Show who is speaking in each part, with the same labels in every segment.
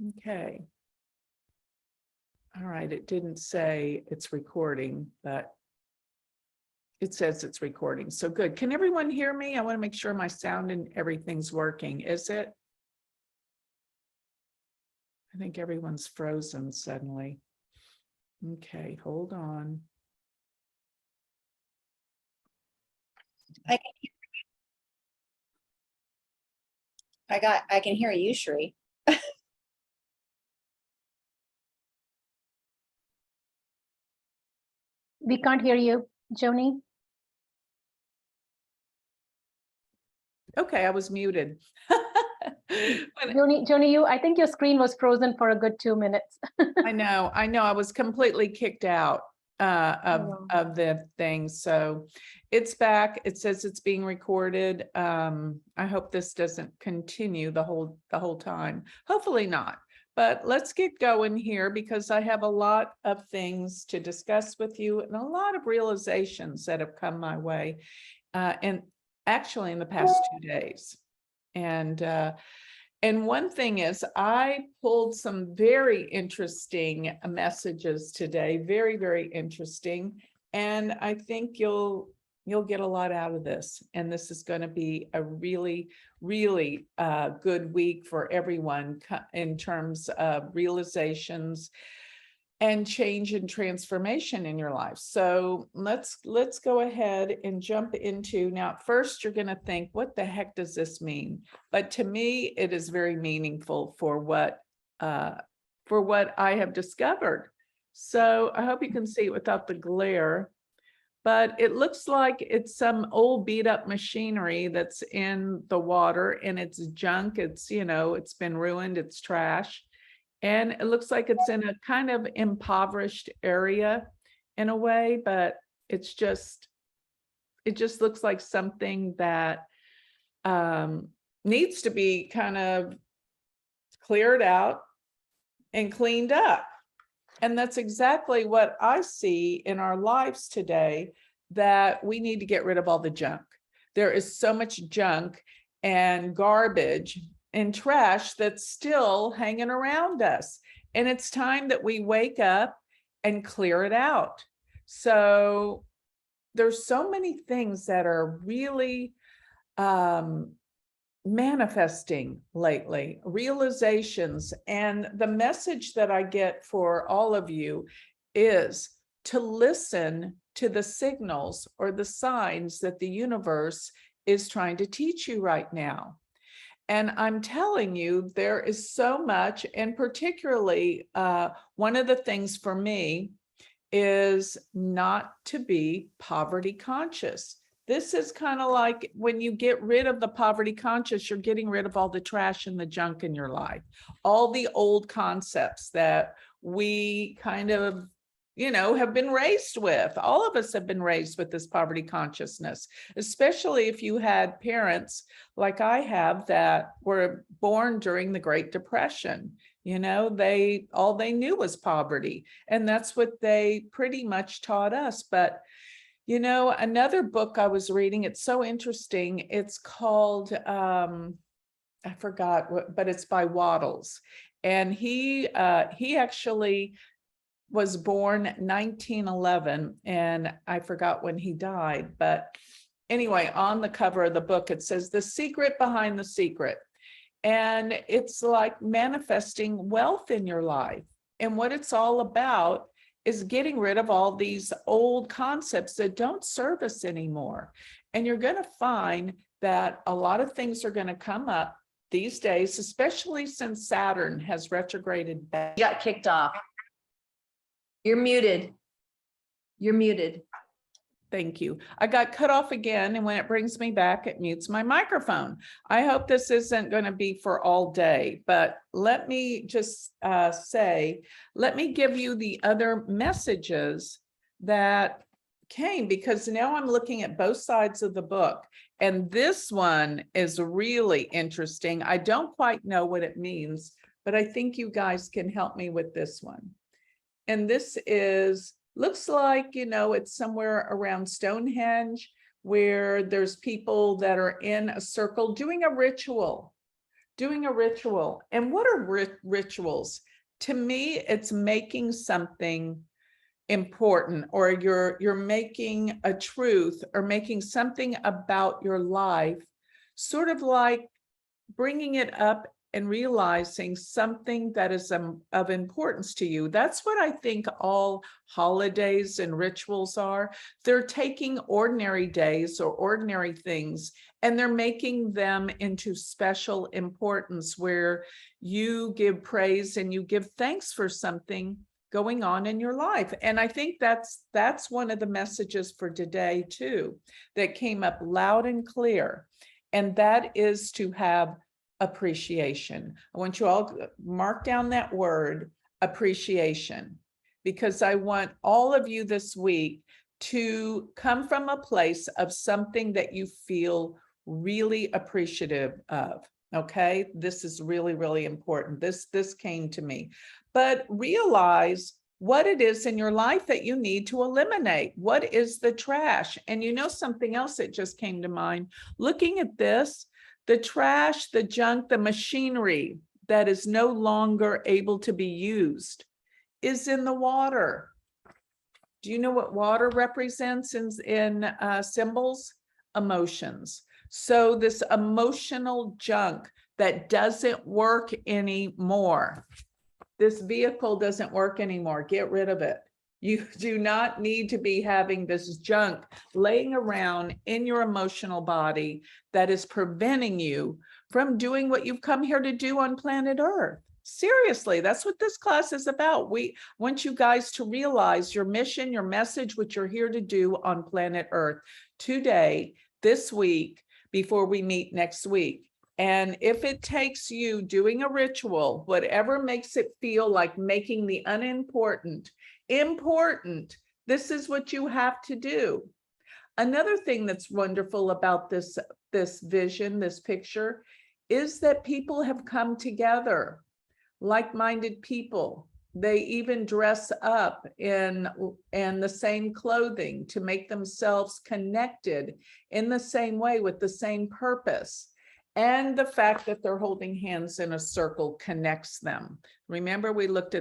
Speaker 1: Okay. All right, it didn't say it's recording, but it says it's recording. So good. Can everyone hear me? I want to make sure my sound and everything's working. Is it? I think everyone's frozen suddenly. Okay, hold on.
Speaker 2: I can hear you, Shri.
Speaker 3: We can't hear you, Joni.
Speaker 1: Okay, I was muted.
Speaker 3: Joni, I think your screen was frozen for a good 2 minutes.
Speaker 1: I know. I was completely kicked out
Speaker 3: Oh.
Speaker 1: of the thing. So it's back. It says it's being recorded. I hope this doesn't continue the whole time. Hopefully not. But let's get going here because I have a lot of things to discuss with you and a lot of realizations that have come my way, and actually in the past 2 days. And one thing is, I pulled some very interesting messages today, very, very interesting. And I think you'll get a lot out of this. And this is going to be a really, really good week for everyone in terms of realizations and change and transformation in your life. So let's go ahead and jump into, now first you're going to think, what the heck does this mean? But to me, it is very meaningful for what I have discovered. So I hope you can see it without the glare, but it looks like it's some old beat up machinery that's in the water and it's junk. It's, it's been ruined, it's trash. And it looks like it's in a kind of impoverished area in a way, but it just looks like something that needs to be kind of cleared out and cleaned up. And that's exactly what I see in our lives today, that we need to get rid of all the junk. There is so much junk and garbage and trash that's still hanging around us. And it's time that we wake up and clear it out. So there's so many things that are really manifesting lately, realizations. And the message that I get for all of you is to listen to the signals or the signs that the universe is trying to teach you right now. And I'm telling you, there is so much, and particularly one of the things for me is not to be poverty conscious. This is kind of like when you get rid of the poverty conscious, you're getting rid of all the trash and the junk in your life, all the old concepts that we kind of have been raised with. All of us have been raised with this poverty consciousness, especially if you had parents like I have that were born during the Great Depression. All they knew was poverty, and that's what they pretty much taught us. But another book I was reading, it's so interesting. It's called I forgot what, but it's by Waddles, and he actually was born 1911, and I forgot when he died. But anyway, on the cover of the book, it says The Secret Behind the Secret. And it's like manifesting wealth in your life. And what it's all about is getting rid of all these old concepts that don't serve us anymore. And you're going to find that a lot of things are going to come up these days, especially since Saturn has retrograded back.
Speaker 4: You got kicked off. You're muted. You're muted.
Speaker 1: Thank you. I got cut off again, and when it brings me back, it mutes my microphone. I hope this isn't going to be for all day, but let me just let me give you the other messages that came, because now I'm looking at both sides of the book, and this one is really interesting. I don't quite know what it means, but I think you guys can help me with this one. And this looks like, it's somewhere around Stonehenge, where there's people that are in a circle doing a ritual. doing a ritual. And what are rituals? To me, it's making something important, or you're making a truth or making something about your life, sort of like bringing it up and realizing something that is of importance to you. That's what I think all holidays and rituals are. They're taking ordinary days or ordinary things and they're making them into special importance, where you give praise and you give thanks for something going on in your life. And I think that's one of the messages for today too, that came up loud and clear. And that is to have appreciation. I want you all to mark down that word, appreciation, because I want all of you this week to come from a place of something that you feel really appreciative of. Okay, this is really, really important. This came to me, but realize what it is in your life that you need to eliminate. What is the trash? And you know, something else that just came to mind, looking at this, the trash, the junk, the machinery that is no longer able to be used is in the water. Do you know what water represents in symbols? Emotions. So this emotional junk that doesn't work anymore. This vehicle doesn't work anymore. Get rid of it. You do not need to be having this junk laying around in your emotional body that is preventing you from doing what you've come here to do on planet Earth. Seriously, that's what this class is about. We want you guys to realize your mission, your message, what you're here to do on planet Earth today, this week, before we meet next week. And if it takes you doing a ritual, whatever makes it feel like making the unimportant important, this is what you have to do. Another thing that's wonderful about this vision, this picture, is that people have come together, like-minded people. They even dress up in the same clothing to make themselves connected in the same way with the same purpose. And the fact that they're holding hands in a circle connects them. Remember, we looked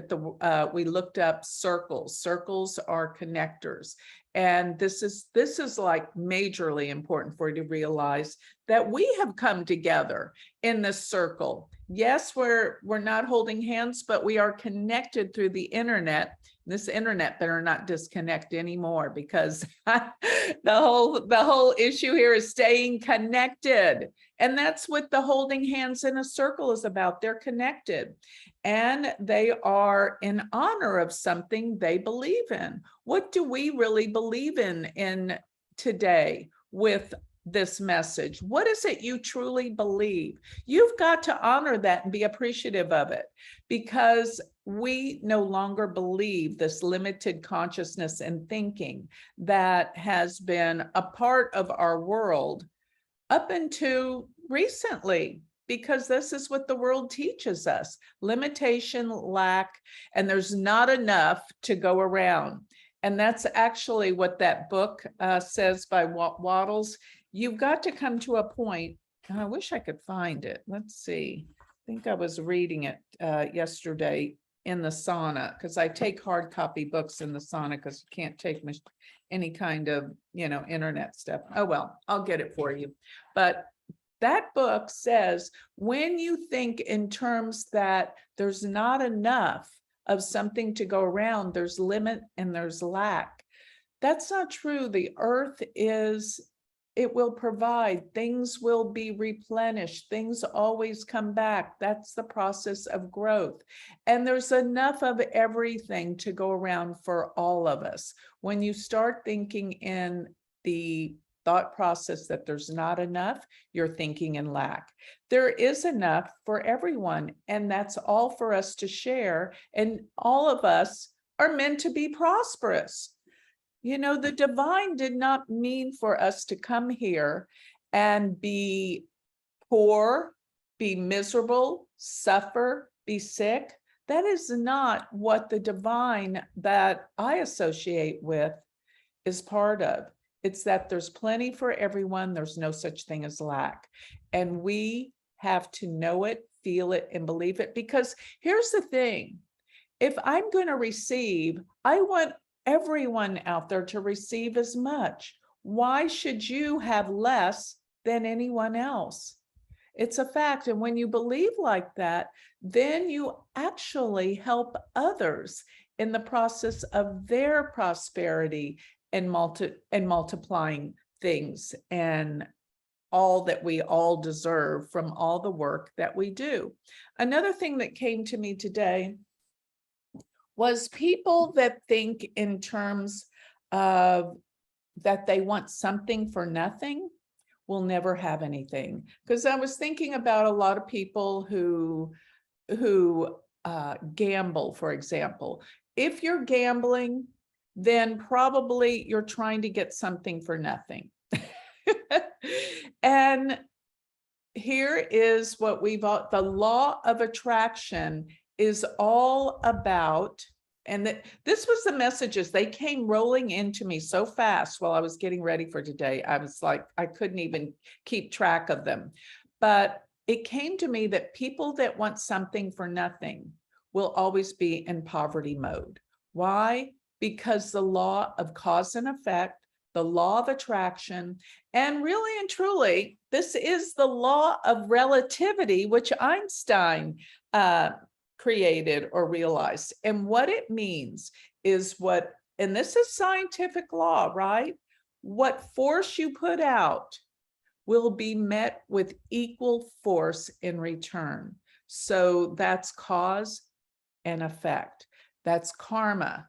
Speaker 1: up circles. Circles are connectors. And this is like majorly important for you to realize that we have come together in this circle. Yes, we're not holding hands, but we are connected through the internet. This internet better not disconnect anymore, because the whole issue here is staying connected. And that's what the holding hands in a circle is about. They're connected and they are in honor of something they believe in. What do we really believe in today with this message? What is it you truly believe? You've got to honor that and be appreciative of it, because we no longer believe this limited consciousness and thinking that has been a part of our world up until recently, because this is what the world teaches us: limitation, lack, and there's not enough to go around. And that's actually what that book says by Wattles. You've got to come to a point, and I wish I could find it. Let's see. I think I was reading it yesterday in the sauna, because I take hard copy books in the sauna because you can't take any kind of, internet stuff. Oh, well, I'll get it for you. But that book says, when you think in terms that there's not enough of something to go around, there's limit and there's lack. That's not true. The earth it will provide, things will be replenished, things always come back. That's the process of growth. And there's enough of everything to go around for all of us. When you start thinking in the thought process that there's not enough, you're thinking in lack. There is enough for everyone, and that's all for us to share. And all of us are meant to be prosperous. The divine did not mean for us to come here and be poor, be miserable, suffer, be sick. That is not what the divine that I associate with is part of. It's that there's plenty for everyone. There's no such thing as lack. And we have to know it, feel it and believe it. Because here's the thing, if I'm going to receive, I want everyone out there to receive as much. Why should you have less than anyone else? It's a fact. And when you believe like that, then you actually help others in the process of their prosperity and multiplying things and all that we all deserve from all the work that we do. Another thing that came to me today was people that think in terms of that they want something for nothing will never have anything. Because I was thinking about a lot of people who gamble, for example. If you're gambling, then probably you're trying to get something for nothing. And here is what the law of attraction is all about. And this was the messages. They came rolling into me so fast while I was getting ready for today. I was like, I couldn't even keep track of them. But it came to me that people that want something for nothing will always be in poverty mode. Why? Because the law of cause and effect, the law of attraction, and really and truly, this is the law of relativity, which Einstein created or realized. And what it means is and this is scientific law, right? What force you put out will be met with equal force in return. So that's cause and effect. That's karma.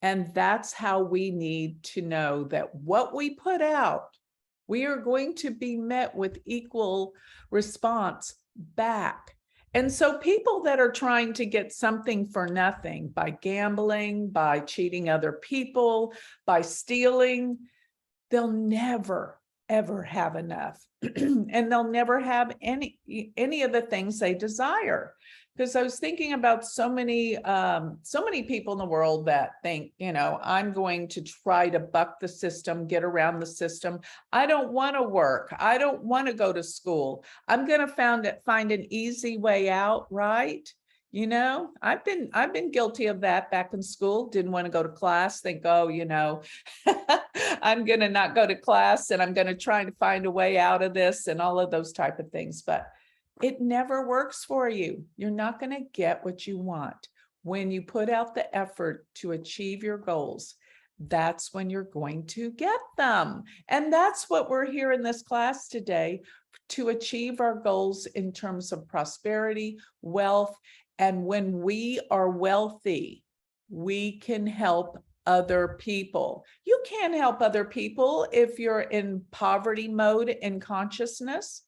Speaker 1: And that's how we need to know that what we put out, we are going to be met with equal response back. And so people that are trying to get something for nothing by gambling, by cheating other people, by stealing, they'll never, ever have enough. And they'll never have any of the things they desire. Because I was thinking about so many people in the world that think, I'm going to try to buck the system, get around the system. I don't want to work. I don't want to go to school. I'm going to find an easy way out, right? I've been guilty of that back in school. Didn't want to go to class. Think, I'm going to not go to class and I'm going to try to find a way out of this and all of those type of things. But it never works for you. You're not going to get what you want. When you put out the effort to achieve your goals, that's when you're going to get them. And that's what we're here in this class today, to achieve our goals in terms of prosperity, wealth. And when we are wealthy, we can help other people. You can't help other people if you're in poverty mode in consciousness.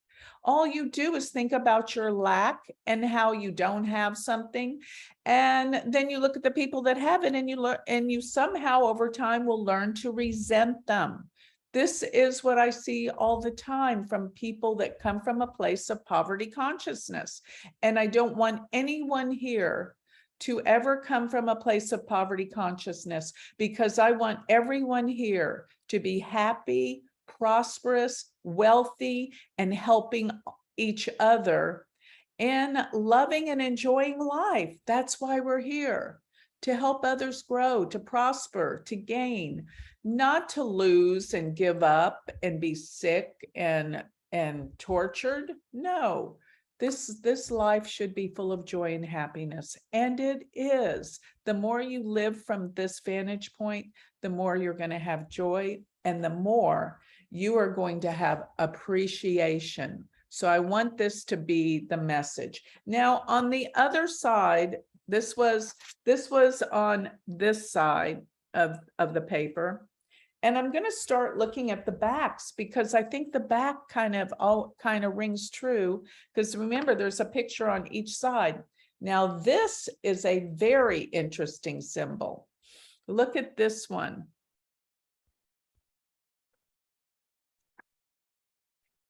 Speaker 1: All you do is think about your lack and how you don't have something. And then you look at the people that have it and you somehow over time will learn to resent them. This is what I see all the time from people that come from a place of poverty consciousness. And I don't want anyone here to ever come from a place of poverty consciousness, because I want everyone here to be happy, prosperous, wealthy, and helping each other and loving and enjoying life. That's why we're here, to help others grow, to prosper, to gain, not to lose and give up and be sick and tortured. No, this life should be full of joy and happiness. And it is. The more you live from this vantage point, the more you're going to have joy and the more you are going to have appreciation. So I want this to be the message. Now, on the other side, this was on this side of the paper. And I'm going to start looking at the backs, because I think the back kind of rings true, because remember, there's a picture on each side. Now, this is a very interesting symbol. Look at this one.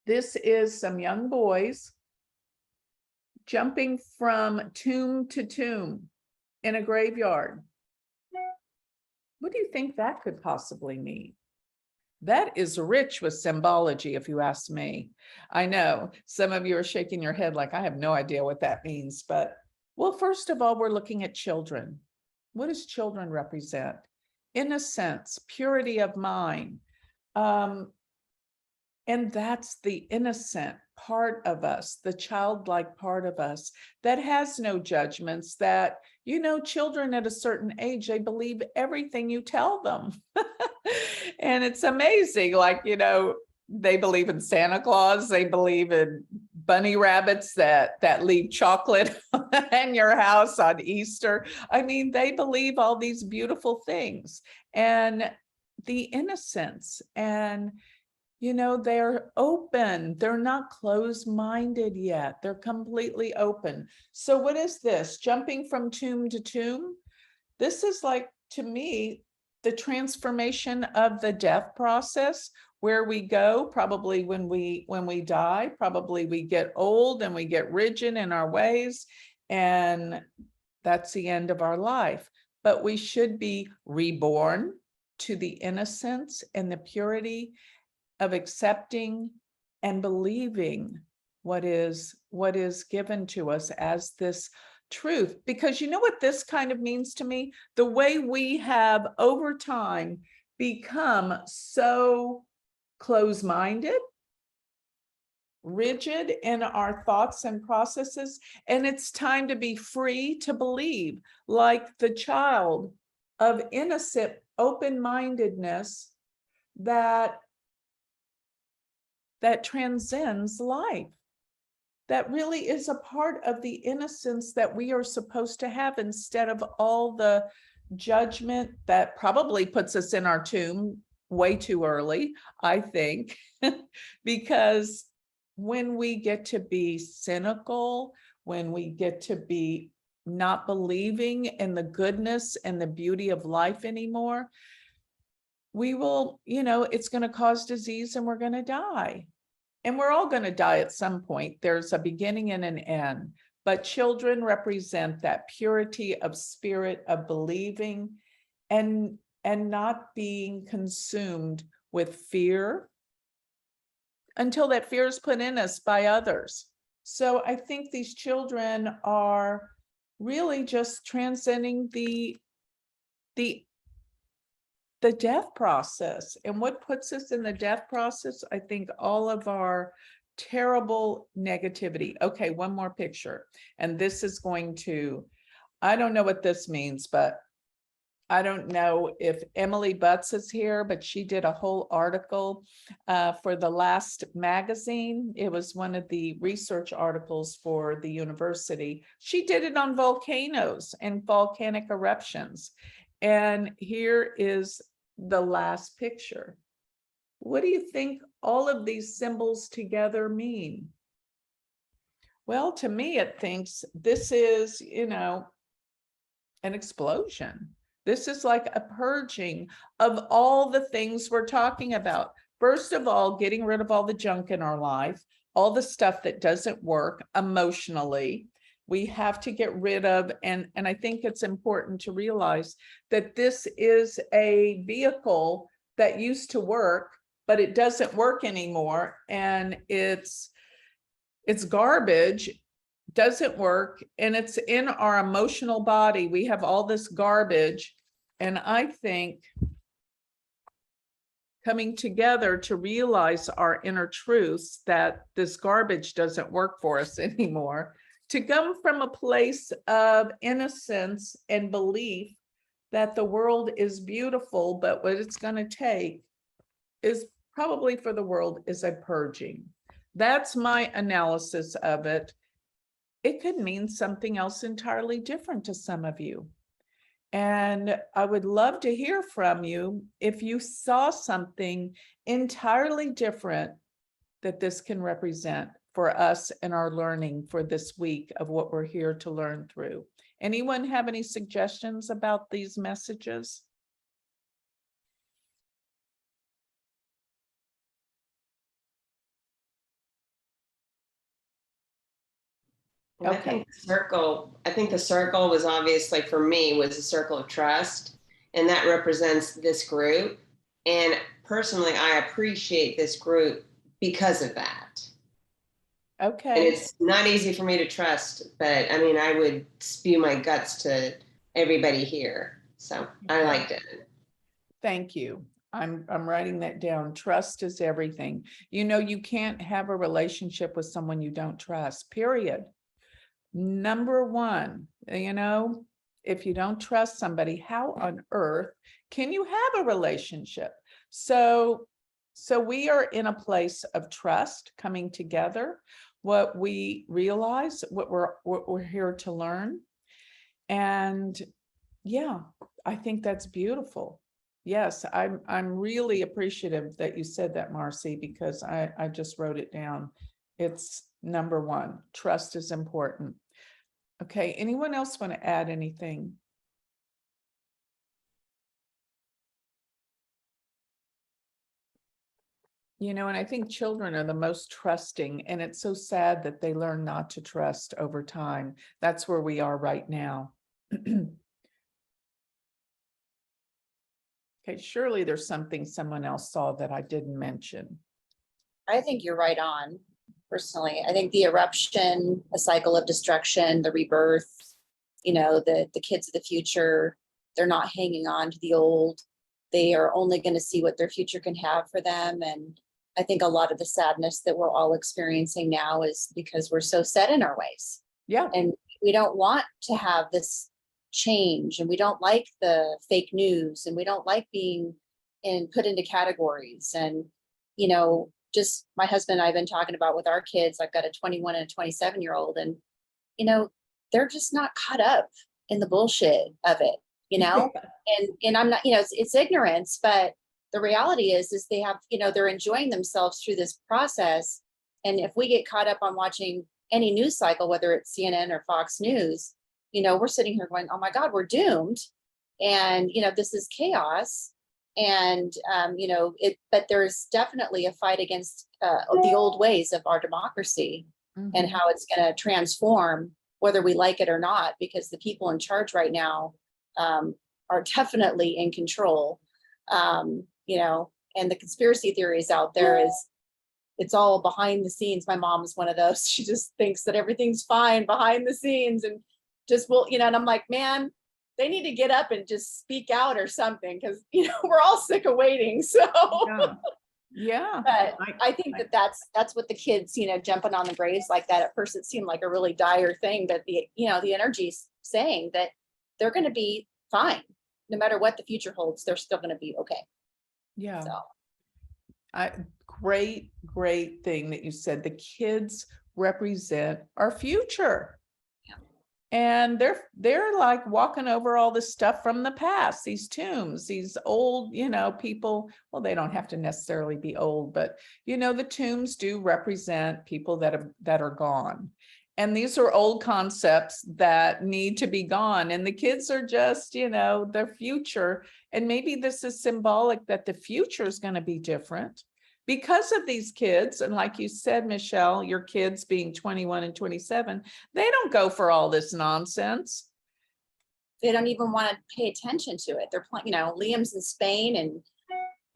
Speaker 1: This is some young boys jumping from tomb to tomb in a graveyard. What do you think that could possibly mean? That is rich with symbology, if you ask me. I know some of you are shaking your head like, I have no idea what that means, but well, first of all, we're looking at children. What does children represent? Innocence, purity of mind. And that's the innocent part of us, the childlike part of us that has no judgments, that, children at a certain age, they believe everything you tell them. And it's amazing, like, they believe in Santa Claus, they believe in bunny rabbits that leave chocolate in your house on Easter. I mean, they believe all these beautiful things and the innocence, and they're open. They're not closed-minded yet. They're completely open. So what is this? Jumping from tomb to tomb? This is like, to me, the transformation of the death process, where we go probably when we die. Probably we get old and we get rigid in our ways, and that's the end of our life. But we should be reborn to the innocence and the purity of accepting and believing what is given to us as this truth. Because you know what this kind of means to me? The way we have over time become so close-minded, rigid in our thoughts and processes, and it's time to be free to believe, like the child of innocent open-mindedness that transcends life, that really is a part of the innocence that we are supposed to have, instead of all the judgment that probably puts us in our tomb way too early, I think, because when we get to be cynical, when we get to be not believing in the goodness and the beauty of life anymore, we will, it's going to cause disease and we're going to die. And we're all going to die at some point. There's a beginning and an end. But children represent that purity of spirit, of believing, and not being consumed with fear until that fear is put in us by others. So I think these children are really just transcending the death process. And what puts us in the death process? I think all of our terrible negativity. Okay, one more picture. And this is going to, I don't know what this means, but I don't know if Emily Butts is here, but she did a whole article for the last magazine. It was one of the research articles for the university. She did it on volcanoes and volcanic eruptions. And here is the last picture. What do you think all of these symbols together mean? Well, to me, it thinks this is, an explosion. This is like a purging of all the things we're talking about. First of all, getting rid of all the junk in our life, all the stuff that doesn't work emotionally. We have to get rid of, and I think it's important to realize that this is a vehicle that used to work, but it doesn't work anymore. And it's garbage, doesn't work, and it's in our emotional body. We have all this garbage. And I think coming together to realize our inner truths, that this garbage doesn't work for us anymore, to come from a place of innocence and belief that the world is beautiful, but what it's going to take is probably for the world is a purging. That's my analysis of it. It could mean something else entirely different to some of you. And I would love to hear from you if you saw something entirely different that this can represent for us and our learning for this week of what we're here to learn through. Anyone have any suggestions about these messages?
Speaker 5: And I think the circle was obviously, for me, was a circle of trust. And that represents this group. And personally, I appreciate this group because of that. And
Speaker 1: Okay,
Speaker 5: it's not easy for me to trust, but I mean, I would spew my guts to everybody here. So I
Speaker 1: Okay.
Speaker 5: liked it.
Speaker 1: thank you. I'm writing that down. Trust is everything. You know, you can't have a relationship with someone you don't trust, period. Number one, you know, if you don't trust somebody, how on earth can you have a relationship? So we are in a place of trust coming together. What we realize, what we're here to learn. And yeah, I think that's beautiful. Yes, I'm really appreciative that you said that, Marcy, because I just wrote it down. It's number one, trust is important. Okay, anyone else want to add anything? You know, and I think children are the most trusting, and it's so sad that they learn not to trust over time. That's where we are right now. Okay, surely there's something someone else saw that I didn't mention.
Speaker 2: I think you're right on. Personally, I think the eruption, a cycle of destruction, the rebirth, the kids of the future, they're not hanging on to the old. They are only going to see what their future can have for them. And I think a lot of the sadness that we're all experiencing now is because we're so set in our ways.
Speaker 1: Yeah,
Speaker 2: And we don't want to have this change, and we don't like the fake news, and we don't like being put into categories. And just my husband and I have been talking about with our kids. I've got a 21 and a 27-year-old, and they're just not caught up in the bullshit of it. And I'm not, it's ignorance, but the reality is they have, they're enjoying themselves through this process. And if we get caught up on watching any news cycle, whether it's CNN or Fox News, we're sitting here going, oh my God, we're doomed. And, this is chaos. And, but there's definitely a fight against the old ways of our democracy and how it's going to transform, whether we like it or not, because the people in charge right now are definitely in control. And the conspiracy theories out there is it's all behind the scenes. My mom is one of those. She just thinks that everything's fine behind the scenes and just and I'm like, man, they need to get up and just speak out or something, because we're all sick of waiting. So
Speaker 1: yeah.
Speaker 2: but I think that's what the kids, jumping on the graves like that at first, it seemed like a really dire thing, but the energy's saying that they're going to be fine no matter what the future holds. They're still going to be okay.
Speaker 1: Yeah.
Speaker 2: So
Speaker 1: Great thing that you said. The kids represent our future.
Speaker 2: Yeah.
Speaker 1: And they're like walking over all this stuff from the past, these tombs, these old, people. Well, they don't have to necessarily be old, but the tombs do represent people that are gone. And these are old concepts that need to be gone. And the kids are just, their future. And maybe this is symbolic that the future is going to be different because of these kids. And like you said, Michelle, your kids being 21 and 27, they don't go for all this nonsense.
Speaker 2: they don't even want to pay attention to it. They're playing, Liam's in Spain and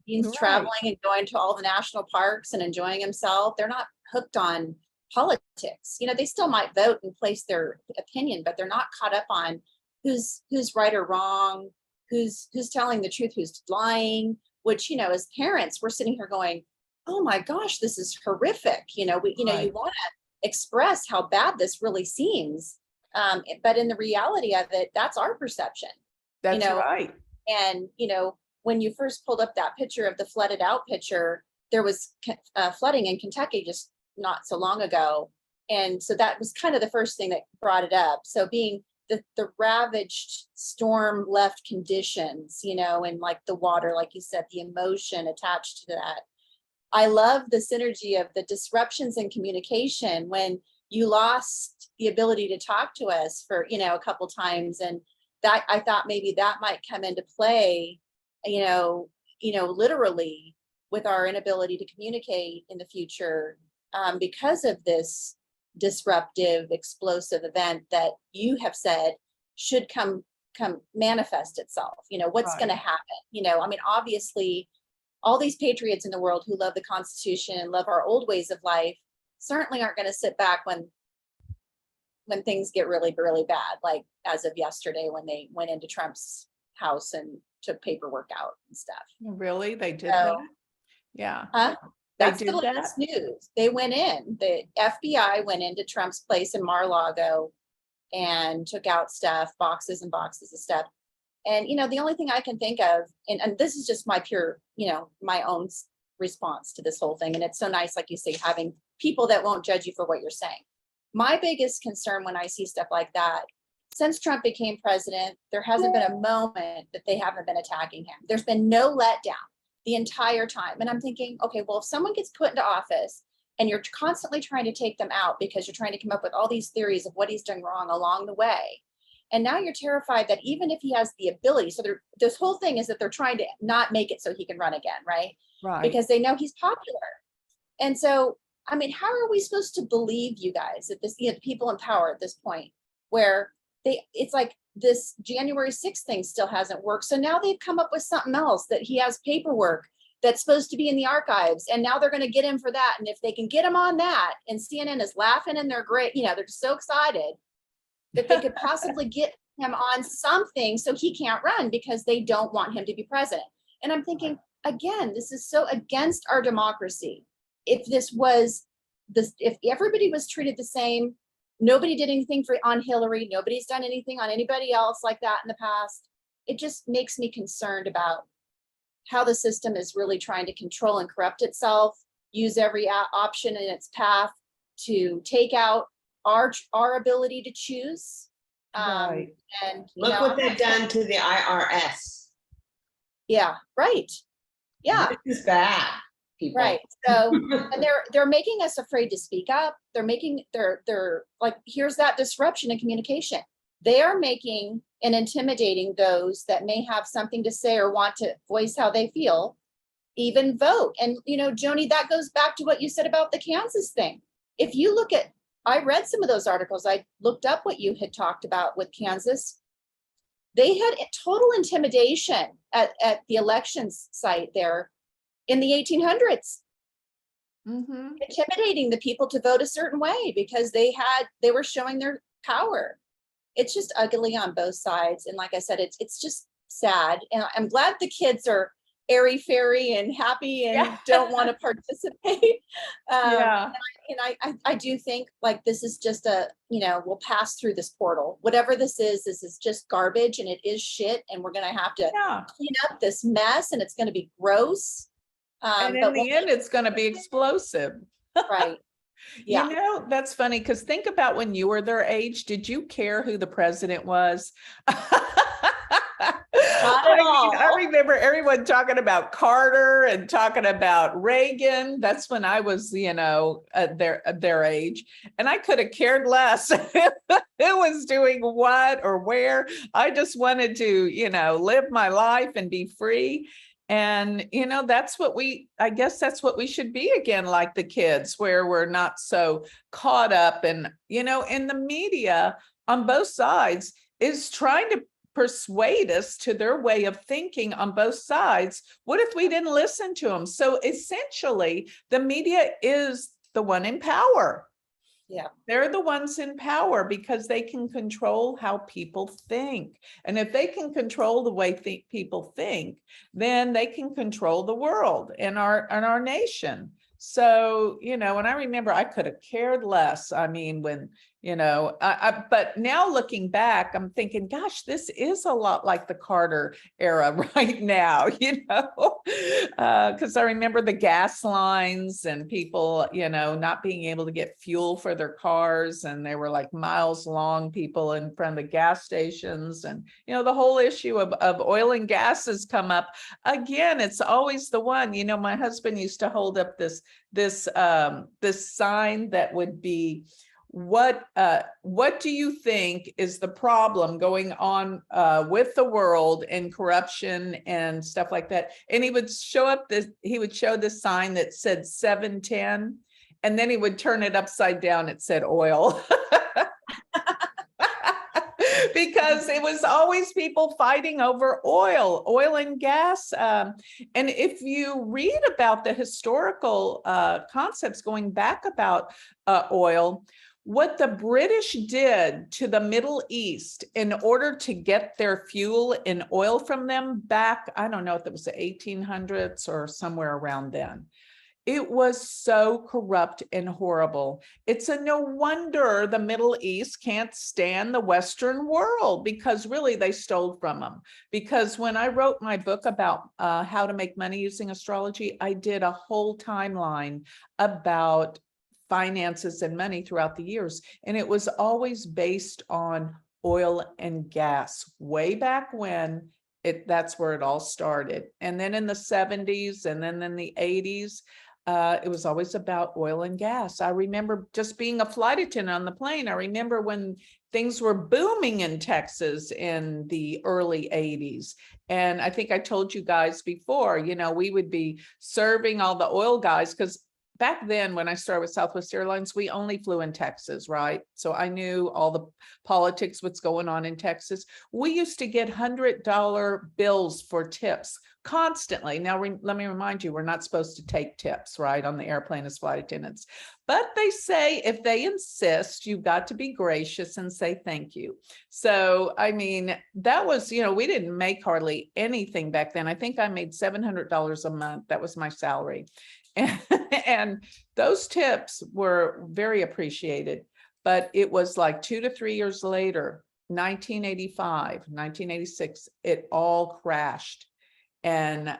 Speaker 2: he's
Speaker 1: Right.
Speaker 2: traveling and going to all the national parks and enjoying himself. They're not hooked on politics. They still might vote and place their opinion, but they're not caught up on who's right or wrong, who's telling the truth, who's lying, which, as parents, we're sitting here going, oh my gosh, this is horrific. You
Speaker 1: Right.
Speaker 2: want to express how bad this really seems. But in the reality of it, that's our perception.
Speaker 1: That's right.
Speaker 2: And, when you first pulled up that picture of the flooded out picture, there was flooding in Kentucky just not so long ago. And so that was kind of the first thing that brought it up. So being the ravaged storm left conditions, and like the water, like you said, the emotion attached to that. I love the synergy of the disruptions in communication when you lost the ability to talk to us for, a couple times. And that I thought maybe that might come into play, literally with our inability to communicate in the future because of this disruptive, explosive event that you have said should come manifest itself. What's
Speaker 1: Right.
Speaker 2: going to happen? Obviously all these patriots in the world who love the Constitution and love our old ways of life certainly aren't going to sit back when things get really, really bad, like as of yesterday when they went into Trump's house and took paperwork out and stuff.
Speaker 1: Really? They did
Speaker 2: So-
Speaker 1: that? Yeah.
Speaker 2: Huh?
Speaker 1: They
Speaker 2: That's the
Speaker 1: did that?
Speaker 2: latest news. They went in, the FBI went into Trump's place in Mar-a-Lago and took out stuff, boxes and boxes of stuff. And, the only thing I can think of, and this is just my pure, my own response to this whole thing. And it's so nice, like you say, having people that won't judge you for what you're saying. My biggest concern when I see stuff like that, since Trump became president, there hasn't been a moment that they haven't been attacking him. There's been no letdown the entire time. And I'm thinking, okay, well, if someone gets put into office and you're constantly trying to take them out because you're trying to come up with all these theories of what he's done wrong along the way, and now you're terrified that even if he has the ability, so this whole thing is that they're trying to not make it so he can run again, right?
Speaker 1: Right.
Speaker 2: Because they know he's popular. And so, I mean, how are we supposed to believe you guys that this, people in power at this point, where it's like this January 6th thing still hasn't worked. So now they've come up with something else, that he has paperwork that's supposed to be in the archives. And now they're going to get him for that. And if they can get him on that, and CNN is laughing and they're great, they're just so excited that they could possibly get him on something so he can't run because they don't want him to be president. And I'm thinking, again, this is so against our democracy. If if everybody was treated the same, nobody did anything on Hillary, nobody's done anything on anybody else like that in the past, it just makes me concerned about how the system is really trying to control and corrupt itself, use every option in its path to take out our ability to choose.
Speaker 1: Right.
Speaker 2: And
Speaker 5: Look what they've done to the IRS.
Speaker 2: Yeah, right. Yeah.
Speaker 5: This is bad, people.
Speaker 2: Right. So, and they're making us afraid to speak up. They're like, here's that disruption in communication. They are making and intimidating those that may have something to say or want to voice how they feel, even vote. And, Joni, that goes back to what you said about the Kansas thing. If you look at, I read some of those articles, I looked up what you had talked about with Kansas. They had total intimidation at the elections site there in the 1800s, intimidating the people to vote a certain way because they were showing their power. It's just ugly on both sides. And like I said, it's just sad. And I'm glad the kids are airy fairy and happy and don't want to participate. And I do think like this is just we'll pass through this portal. Whatever this is just garbage and it is shit. And we're going to have to clean up this mess and it's going to be gross.
Speaker 1: And in the end, it's going to be explosive.
Speaker 2: Right. Yeah.
Speaker 1: That's funny because think about when you were their age. Did you care who the president was? I remember everyone talking about Carter and talking about Reagan. That's when I was, their age. And I could have cared less who was doing what or where. I just wanted to, live my life and be free. And, I guess that's what we should be again, like the kids, where we're not so caught up. And, in the media on both sides is trying to persuade us to their way of thinking on both sides. What if we didn't listen to them? So essentially, the media is the one in power.
Speaker 2: Yeah.
Speaker 1: They're the ones in power because they can control how people think. And if they can control the way people think, then they can control the world and our nation. So, and I remember I could have cared less. I mean, when, but now looking back, I'm thinking, gosh, this is a lot like the Carter era right now, because I remember the gas lines and people, not being able to get fuel for their cars. And they were like miles long, people in front of the gas stations. And, the whole issue of oil and gas has come up again. It's always the one, my husband used to hold up this sign that would be, what do you think is the problem going on with the world and corruption and stuff like that? And he would show this sign that said 710, and then he would turn it upside down. It said oil. because it was always people fighting over oil and gas. And if you read about the historical concepts going back about oil, what the British did to the Middle East in order to get their fuel and oil from them back, I don't know if it was the 1800s or somewhere around then. It was so corrupt and horrible. It's a no wonder the Middle East can't stand the Western world, because really they stole from them. Because when I wrote my book about how to make money using astrology, I did a whole timeline about finances and money throughout the years. And it was always based on oil and gas way back when. That's where it all started. And then in the 70s and then in the 80s, it was always about oil and gas. I remember just being a flight attendant on the plane. I remember when things were booming in Texas in the early 80s. And I think I told you guys before, you know, we would be serving all the oil guys, because back then, when I started with Southwest Airlines, we only flew in Texas, right? So I knew all the politics, what's going on in Texas. We used to get $100 bills for tips constantly. Now, let me remind you, we're not supposed to take tips, right, on the airplane as flight attendants. But they say if they insist, you've got to be gracious and say thank you. So, I mean, that was, you know, we didn't make hardly anything back then. I think I made $700 a month. That was my salary. And those tips were very appreciated, but it was like 2 to 3 years later, 1985, 1986, it all crashed and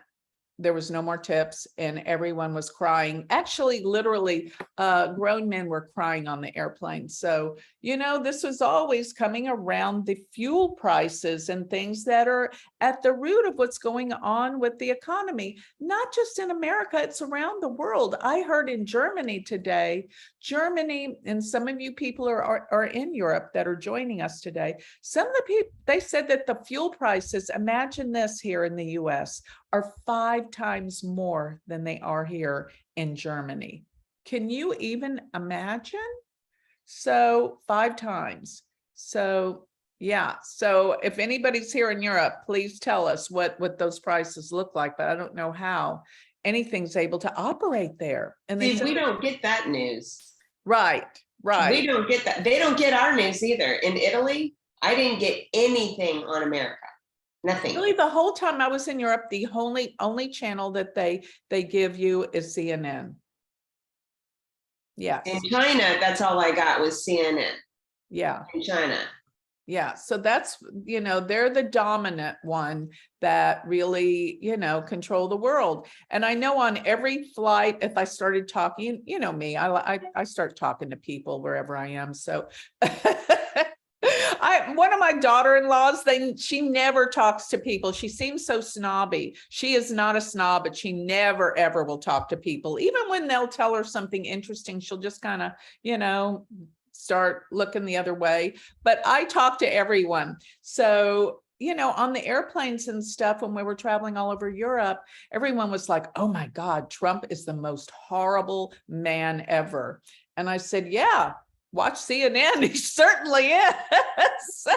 Speaker 1: there was no more tips and everyone was crying. Actually, literally, grown men were crying on the airplane. So, you know, this was always coming around the fuel prices and things that are at the root of what's going on with the economy, not just in America, it's around the world. I heard in Germany today, and some of you people are in Europe that are joining us today. Some of the people, they said that the fuel prices, imagine this here in the US, are 5 times more than they are here in Germany. Can you even imagine? So 5 times. So yeah. So if anybody's here in Europe, please tell us what those prices look like, but I don't know how anything's able to operate there. And
Speaker 5: See, we don't get that news.
Speaker 1: Right.
Speaker 5: We don't get that. They don't get our news either. In Italy, I didn't get anything on America. Nothing.
Speaker 1: Really, the whole time I was in Europe, the only channel that they give you is CNN. Yes.
Speaker 5: In China, that's all I got was CNN.
Speaker 1: Yeah.
Speaker 5: In China.
Speaker 1: Yeah. So that's, you know, they're the dominant one that really, you know, control the world. And I know on every flight, if I started talking, you know me, I start talking to people wherever I am. So one of my daughter-in-laws, she never talks to people. She seems so snobby. She is not a snob, but she never, ever will talk to people. Even when they'll tell her something interesting, she'll just kind of, you know, start looking the other way. But I talk to everyone. So, you know, on the airplanes and stuff, when we were traveling all over Europe, everyone was like, oh my God, Trump is the most horrible man ever. And I said, yeah. Watch CNN. He certainly is.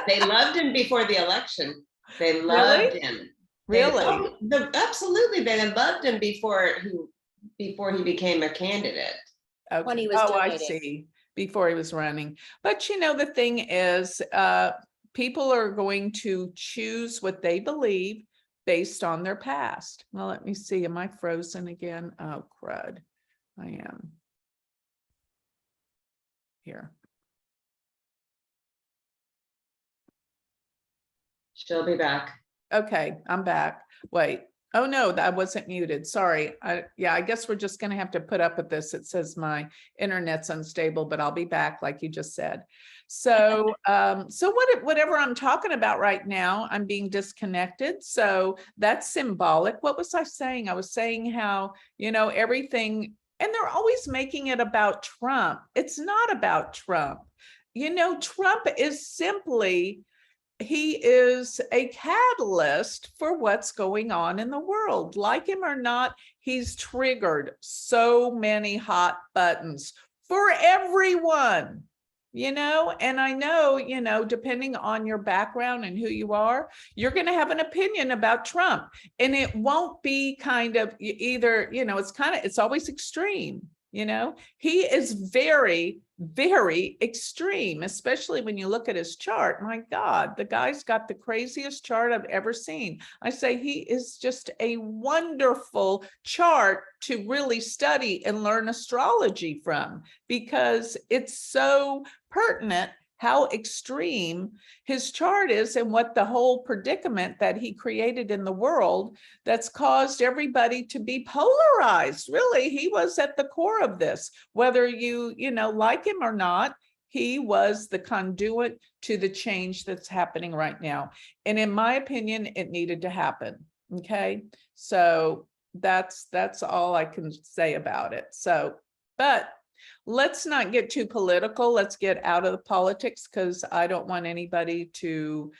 Speaker 5: They loved him before the election. They loved him.
Speaker 1: Really?
Speaker 5: Absolutely. They loved him before he became a candidate.
Speaker 1: Okay.
Speaker 2: When he was
Speaker 1: I
Speaker 2: donating.
Speaker 1: see. Before he was running. But you know, the thing is, people are going to choose what they believe based on their past. Well, let me see. Am I frozen again? Oh, crud. I am. Here.
Speaker 5: She'll be back.
Speaker 1: Okay, I'm back. Wait. Oh no, that wasn't muted. Sorry. I guess we're just going to have to put up with this. It says my internet's unstable, but I'll be back like you just said. So, whatever I'm talking about right now, I'm being disconnected. So that's symbolic. What was I saying? I was saying how, you know, everything. And they're always making it about Trump. It's not about Trump. You know, Trump is simply, he is a catalyst for what's going on in the world. Like him or not, he's triggered so many hot buttons for everyone. And I know, depending on your background and who you are, you're going to have an opinion about Trump, and it won't be kind of either, it's always extreme. He is very, very extreme, especially when you look at his chart. My God, the guy's got the craziest chart I've ever seen. I say he is just a wonderful chart to really study and learn astrology from, because it's so pertinent how extreme his chart is and what the whole predicament that he created in the world that's caused everybody to be polarized. Really, he was at the core of this, whether you like him or not. He was the conduit to the change that's happening right now. And in my opinion, it needed to happen. Okay. So that's all I can say about it. So, but let's not get too political. Let's get out of the politics, because I don't want anybody to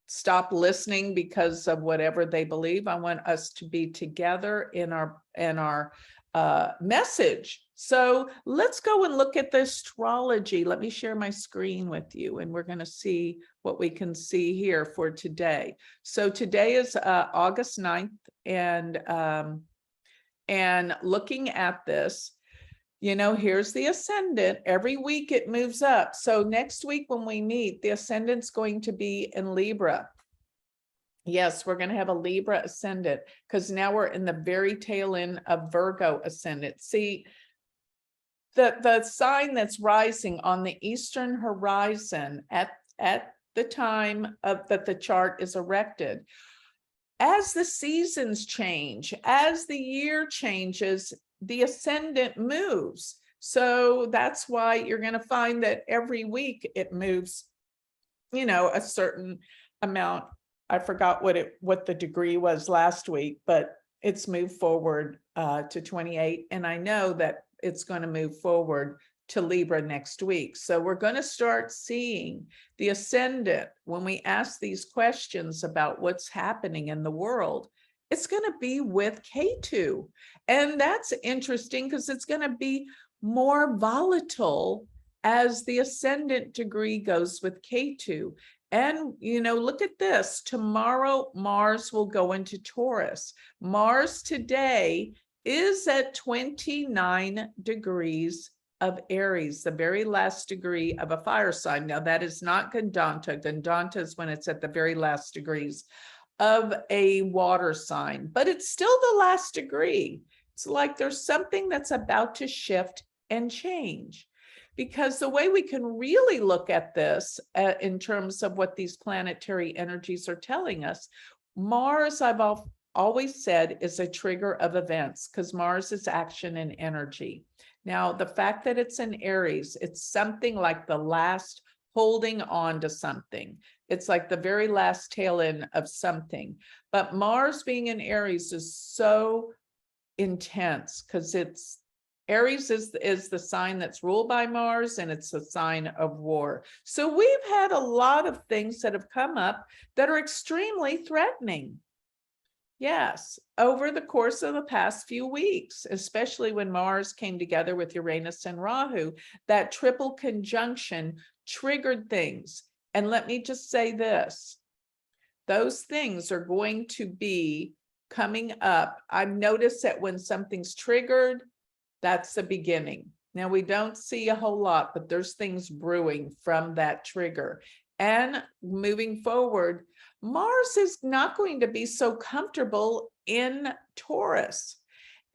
Speaker 1: stop listening because of whatever they believe. I want us to be together in our message. So let's go and look at the astrology. Let me share my screen with you, and we're going to see what we can see here for today. So today is August 9th, and looking at this, here's the ascendant. Every week it moves up. So next week when we meet, the ascendant's going to be in Libra. Yes, we're going to have a Libra ascendant, because now we're in the very tail end of Virgo ascendant. See, the sign that's rising on the eastern horizon at the time that the chart is erected. As the seasons change, as the year changes, the ascendant moves. So that's why you're going to find that every week it moves, a certain amount. I forgot what the degree was last week, but it's moved forward to 28. And I know that it's going to move forward to Libra next week. So we're going to start seeing the ascendant when we ask these questions about what's happening in the world. It's going to be with K2. And that's interesting, because it's going to be more volatile as the ascendant degree goes with K2. And, look at this. Tomorrow, Mars will go into Taurus. Mars today is at 29 degrees of Aries, the very last degree of a fire sign. Now, that is not Gandanta. Gandanta is when it's at the very last degrees of a water sign, but it's still the last degree. It's like there's something that's about to shift and change, because the way we can really look at this in terms of what these planetary energies are telling us, Mars, I've always said, is a trigger of events, because Mars is action and energy. Now, the fact that it's in Aries, it's something like the last holding on to something. It's like the very last tail end of something. But Mars being in Aries is so intense, because Aries is the sign that's ruled by Mars, and it's a sign of war. So we've had a lot of things that have come up that are extremely threatening. Yes, over the course of the past few weeks, especially when Mars came together with Uranus and Rahu, that triple conjunction triggered things. And let me just say this, those things are going to be coming up. I've noticed that when something's triggered, that's the beginning. Now, we don't see a whole lot, but there's things brewing from that trigger. And moving forward, Mars is not going to be so comfortable in Taurus.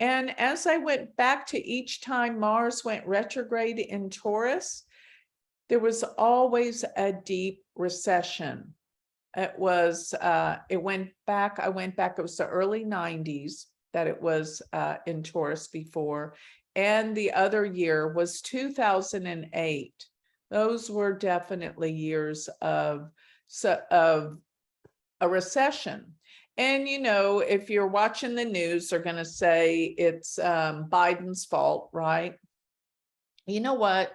Speaker 1: And as I went back to each time Mars went retrograde in Taurus, there was always a deep recession. I went back, it was the early 90s that it was in Taurus before. And the other year was 2008. Those were definitely years of a recession. And, if you're watching the news, they're going to say it's Biden's fault, right? You know what?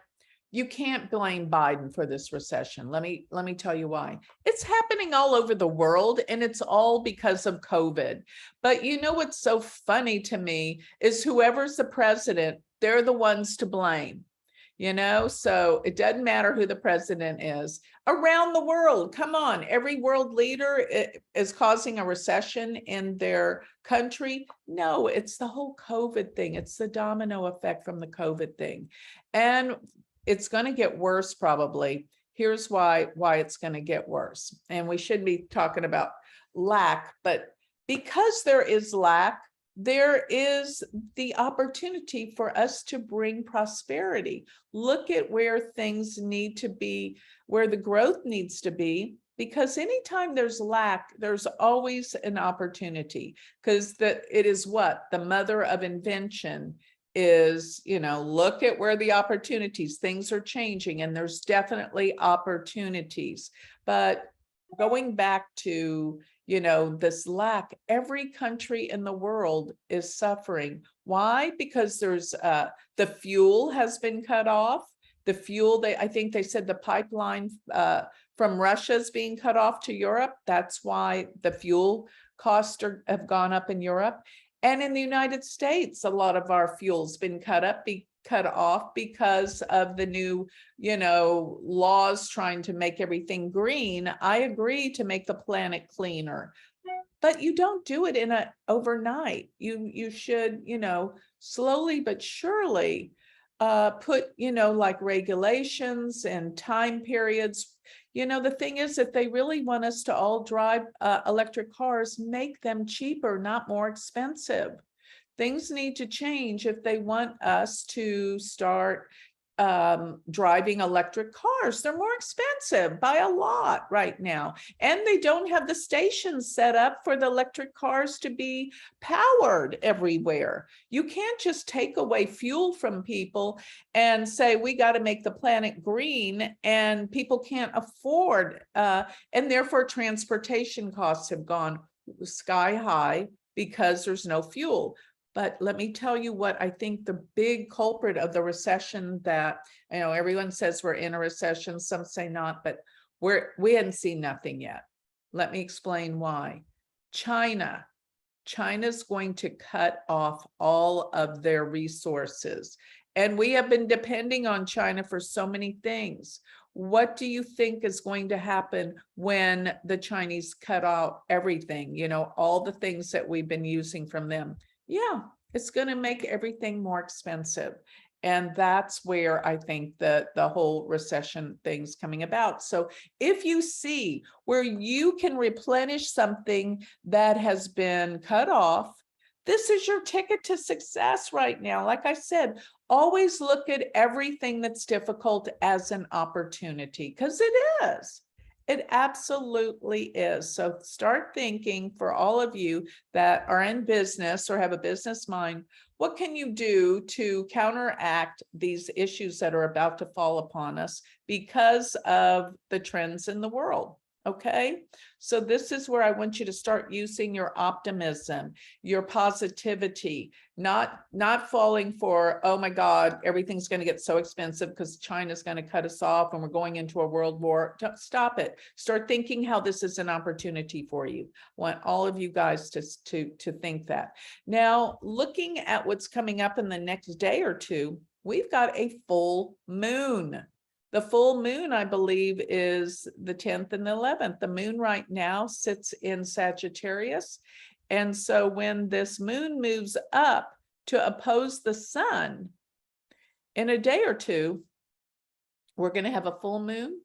Speaker 1: You can't blame Biden for this recession. Let me tell you why. It's happening all over the world, and it's all because of COVID. But what's so funny to me is whoever's the president, they're the ones to blame. So it doesn't matter who the president is around the world. Come on, every world leader is causing a recession in their country. No, it's the whole COVID thing. It's the domino effect from the COVID thing. And it's going to get worse probably. Here's why it's going to get worse. And we should be talking about lack, but because there is lack, there is the opportunity for us to bring prosperity. Look at where things need to be, where the growth needs to be, because anytime there's lack, there's always an opportunity, because it is what the mother of invention is. Look at where the opportunities, things are changing, and there's definitely opportunities. But going back to this lack, every country in the world is suffering. Why? Because there's the fuel has been cut off. The fuel, I think they said the pipeline from Russia is being cut off to Europe. That's why the fuel costs have gone up in Europe. And in the United States, a lot of our fuel's been cut off because of the new, laws trying to make everything green. I agree to make the planet cleaner, but you don't do it overnight. You should, slowly but surely put, like regulations and time periods. The thing is, if they really want us to all drive electric cars, make them cheaper, not more expensive. Things need to change if they want us to start driving electric cars. They're more expensive by a lot right now. And they don't have the stations set up for the electric cars to be powered everywhere. You can't just take away fuel from people and say, we got to make the planet green, and people can't afford, and therefore transportation costs have gone sky high because there's no fuel. But let me tell you what I think the big culprit of the recession, that, everyone says we're in a recession, some say not, but we hadn't seen nothing yet. Let me explain why. China's going to cut off all of their resources. And we have been depending on China for so many things. What do you think is going to happen when the Chinese cut out everything, all the things that we've been using from them? Yeah, it's going to make everything more expensive. And that's where I think the whole recession thing's coming about. So if you see where you can replenish something that has been cut off, this is your ticket to success right now. Like I said, always look at everything that's difficult as an opportunity, because it is. It absolutely is. So start thinking, for all of you that are in business or have a business mind, what can you do to counteract these issues that are about to fall upon us because of the trends in the world? Okay, so this is where I want you to start using your optimism, your positivity, not falling for, oh my God, everything's going to get so expensive because China's going to cut us off and we're going into a world war. Stop it. Start thinking how this is an opportunity for you. I want all of you guys to think that. Now, looking at what's coming up in the next day or two, we've got a full moon. The full moon, I believe, is the 10th and the 11th. The moon right now sits in Sagittarius. And so when this moon moves up to oppose the sun, in a day or two, we're going to have a full moon,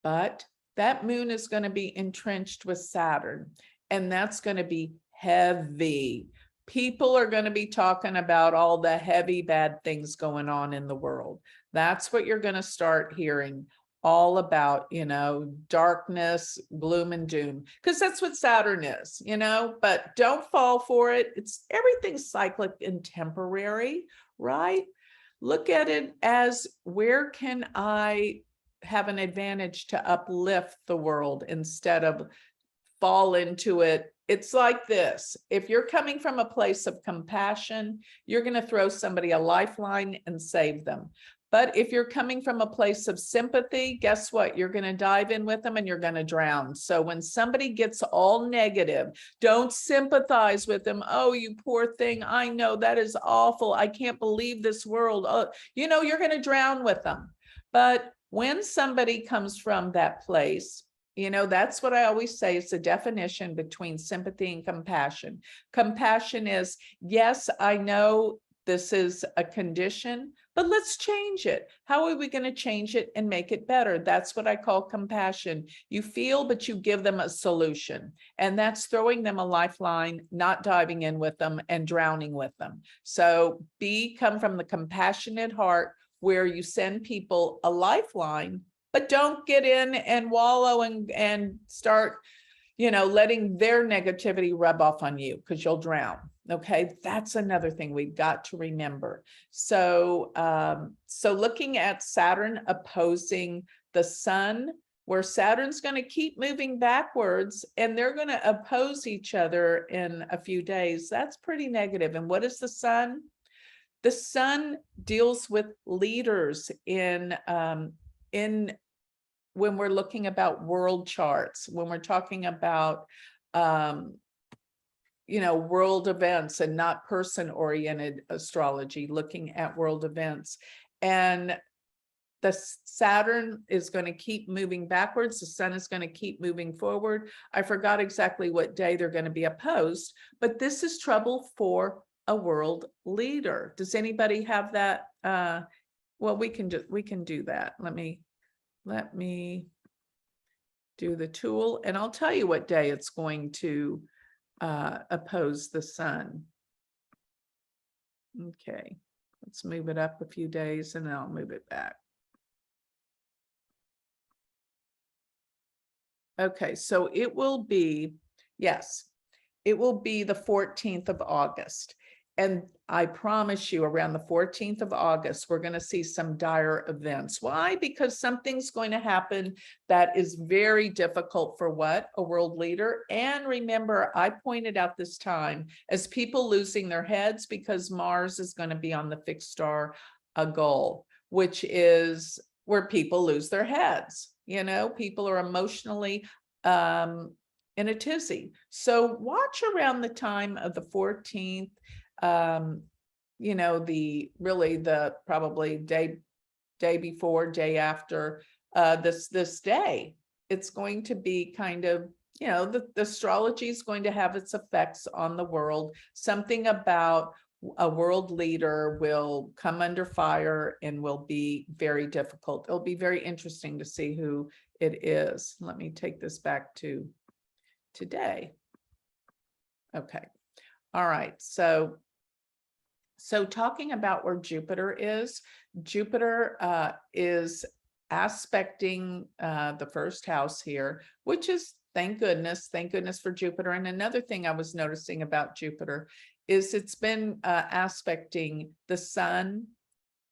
Speaker 1: but that moon is going to be entrenched with Saturn, and that's going to be heavy. People are going to be talking about all the heavy, bad things going on in the world. That's what you're going to start hearing all about, darkness, gloom and doom, because that's what Saturn is, but don't fall for it. Everything's cyclic and temporary, right? Look at it as, where can I have an advantage to uplift the world instead of fall into it? It's like this. If you're coming from a place of compassion, you're going to throw somebody a lifeline and save them. But if you're coming from a place of sympathy, guess what? You're going to dive in with them and you're going to drown. So when somebody gets all negative, don't sympathize with them. Oh, you poor thing. I know that is awful. I can't believe this world. Oh, you know, you're going to drown with them. But when somebody comes from that place, you know, that's what I always say. It's a definition between sympathy and compassion. Compassion is, yes, I know this is a condition, but let's change it. How are we going to change it and make it better? That's what I call compassion. You feel, but you give them a solution. And that's throwing them a lifeline, not diving in with them and drowning with them. So come from the compassionate heart where you send people a lifeline, but don't get in and wallow and start, you know, letting their negativity rub off on you, because you'll drown. Okay, that's another thing we've got to remember. So, so looking at Saturn opposing the sun, where Saturn's going to keep moving backwards and they're going to oppose each other in a few days. That's pretty negative. And what is the sun? The sun deals with leaders in when we're looking about world charts, when we're talking about you know, world events and not person-oriented astrology, looking at world events. And the Saturn is going to keep moving backwards. The sun is going to keep moving forward. I forgot exactly what day they're going to be opposed, but this is trouble for a world leader. Does anybody have that? Well, we can do that. Let me do the tool, and I'll tell you what day it's going to oppose the sun. Okay, let's move it up a few days and then I'll move it back. Okay, so it will be, yes, it will be the 14th of August. And I promise you, around the 14th of August, we're going to see some dire events. Why? Because something's going to happen that is very difficult for what? A world leader. And remember, I pointed out this time as people losing their heads, because Mars is going to be on the fixed star goal, which is where people lose their heads. You know, people are emotionally in a tizzy. So watch around the time of the 14th. You know, the probably day before, day after this day, it's going to be kind of, you know, the astrology is going to have its effects on the world. Something about a world leader will come under fire and will be very difficult. It'll be very interesting to see who it is. Let me take this back to today. Okay. All right. So talking about where Jupiter is aspecting the first house here, which is, thank goodness for Jupiter. And another thing I was noticing about Jupiter is it's been aspecting the sun,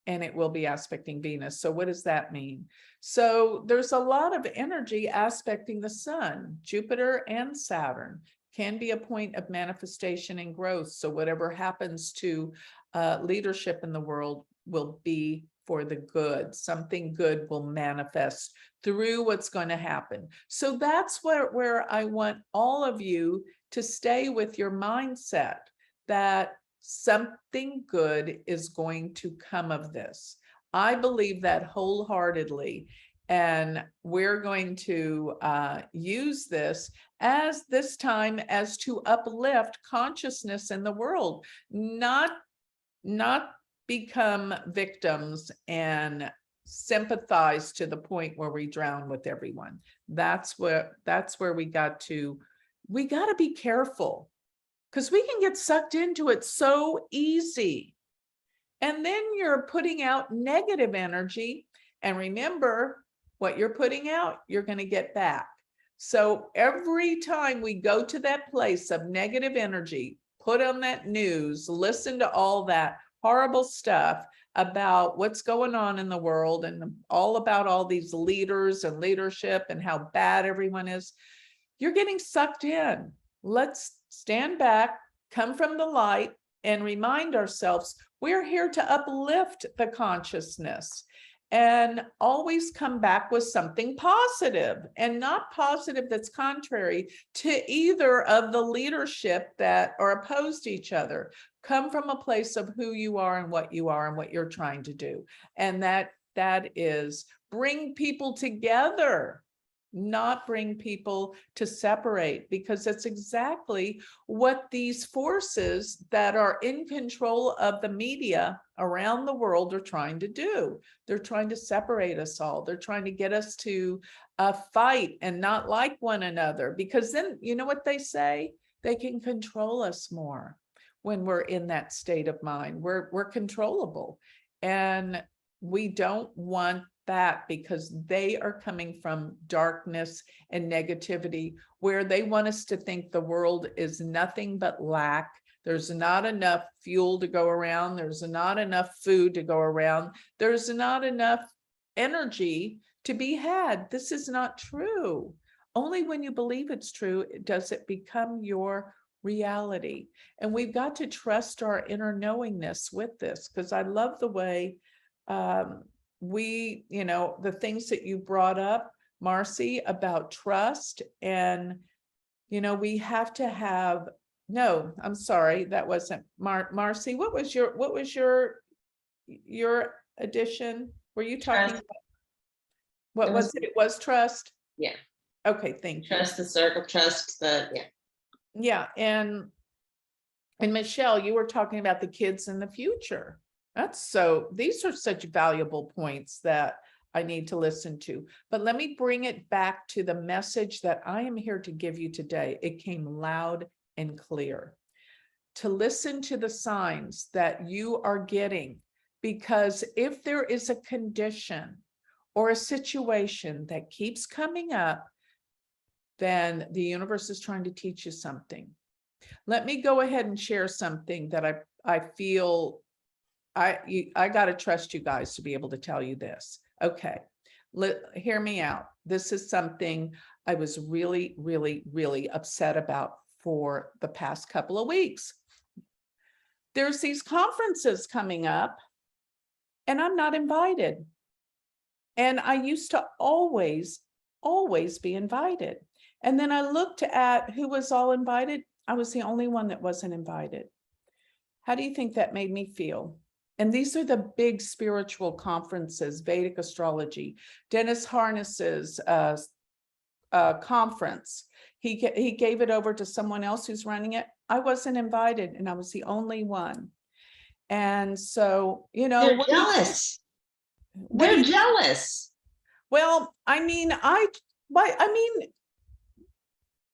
Speaker 1: and it will be aspecting Venus. So what does that mean? So there's a lot of energy aspecting the sun. Jupiter and Saturn can be a point of manifestation and growth. So whatever happens to leadership in the world will be for the good. Something good will manifest through what's going to happen. So that's where I want all of you to stay with your mindset that something good is going to come of this. I believe that wholeheartedly. And we're going to use this time as to uplift consciousness in the world, not become victims and sympathize to the point where we drown with everyone. That's where we got to be careful, because we can get sucked into it so easy. And then you're putting out negative energy. And remember, what you're putting out, you're going to get back. So every time we go to that place of negative energy, put on that news, listen to all that horrible stuff about what's going on in the world and all about all these leaders and leadership and how bad everyone is, you're getting sucked in. Let's stand back, come from the light, and remind ourselves we're here to uplift the consciousness and always come back with something positive, and not positive that's contrary to either of the leadership that are opposed to each other. Come from a place of who you are and what you're trying to do. And that is bring people together, not bring people to separate, because that's exactly what these forces that are in control of the media around the world are trying to do. They're trying to separate us all. They're trying to get us to fight and not like one another, because then, you know what they say? They can control us more when we're in that state of mind. We're controllable, and we don't want that, because they are coming from darkness and negativity, where they want us to think the world is nothing but lack. There's not enough fuel to go around. There's not enough food to go around. There's not enough energy to be had. This is not true. Only when you believe it's true does it become your reality. And we've got to trust our inner knowingness with this, because I love the way the things that you brought up, Marcy, about trust. And, we have to have, no, I'm sorry, that wasn't Marcy. What was your addition? Were you talking
Speaker 5: Trust.
Speaker 1: about, what was it? It was trust?
Speaker 5: Yeah.
Speaker 1: Okay, thank you.
Speaker 5: Trust the circle, trust the, yeah.
Speaker 1: Yeah, and Michelle, you were talking about the kids in the future. These are such valuable points that I need to listen to. But let me bring it back to the message that I am here to give you today. It came loud and clear. To listen to the signs that you are getting, because if there is a condition or a situation that keeps coming up, then the universe is trying to teach you something. Let me go ahead and share something that I feel I got to trust you guys to be able to tell you this. Okay, hear me out. This is something I was really, really, really upset about for the past couple of weeks. There's these conferences coming up, and I'm not invited. And I used to always be invited. And then I looked at who was all invited. I was the only one that wasn't invited. How do you think that made me feel? And these are the big spiritual conferences, Vedic Astrology, Dennis Harness's conference. He gave it over to someone else who's running it. I wasn't invited, and I was the only one. And so,
Speaker 5: They're jealous. They're jealous.
Speaker 1: Well,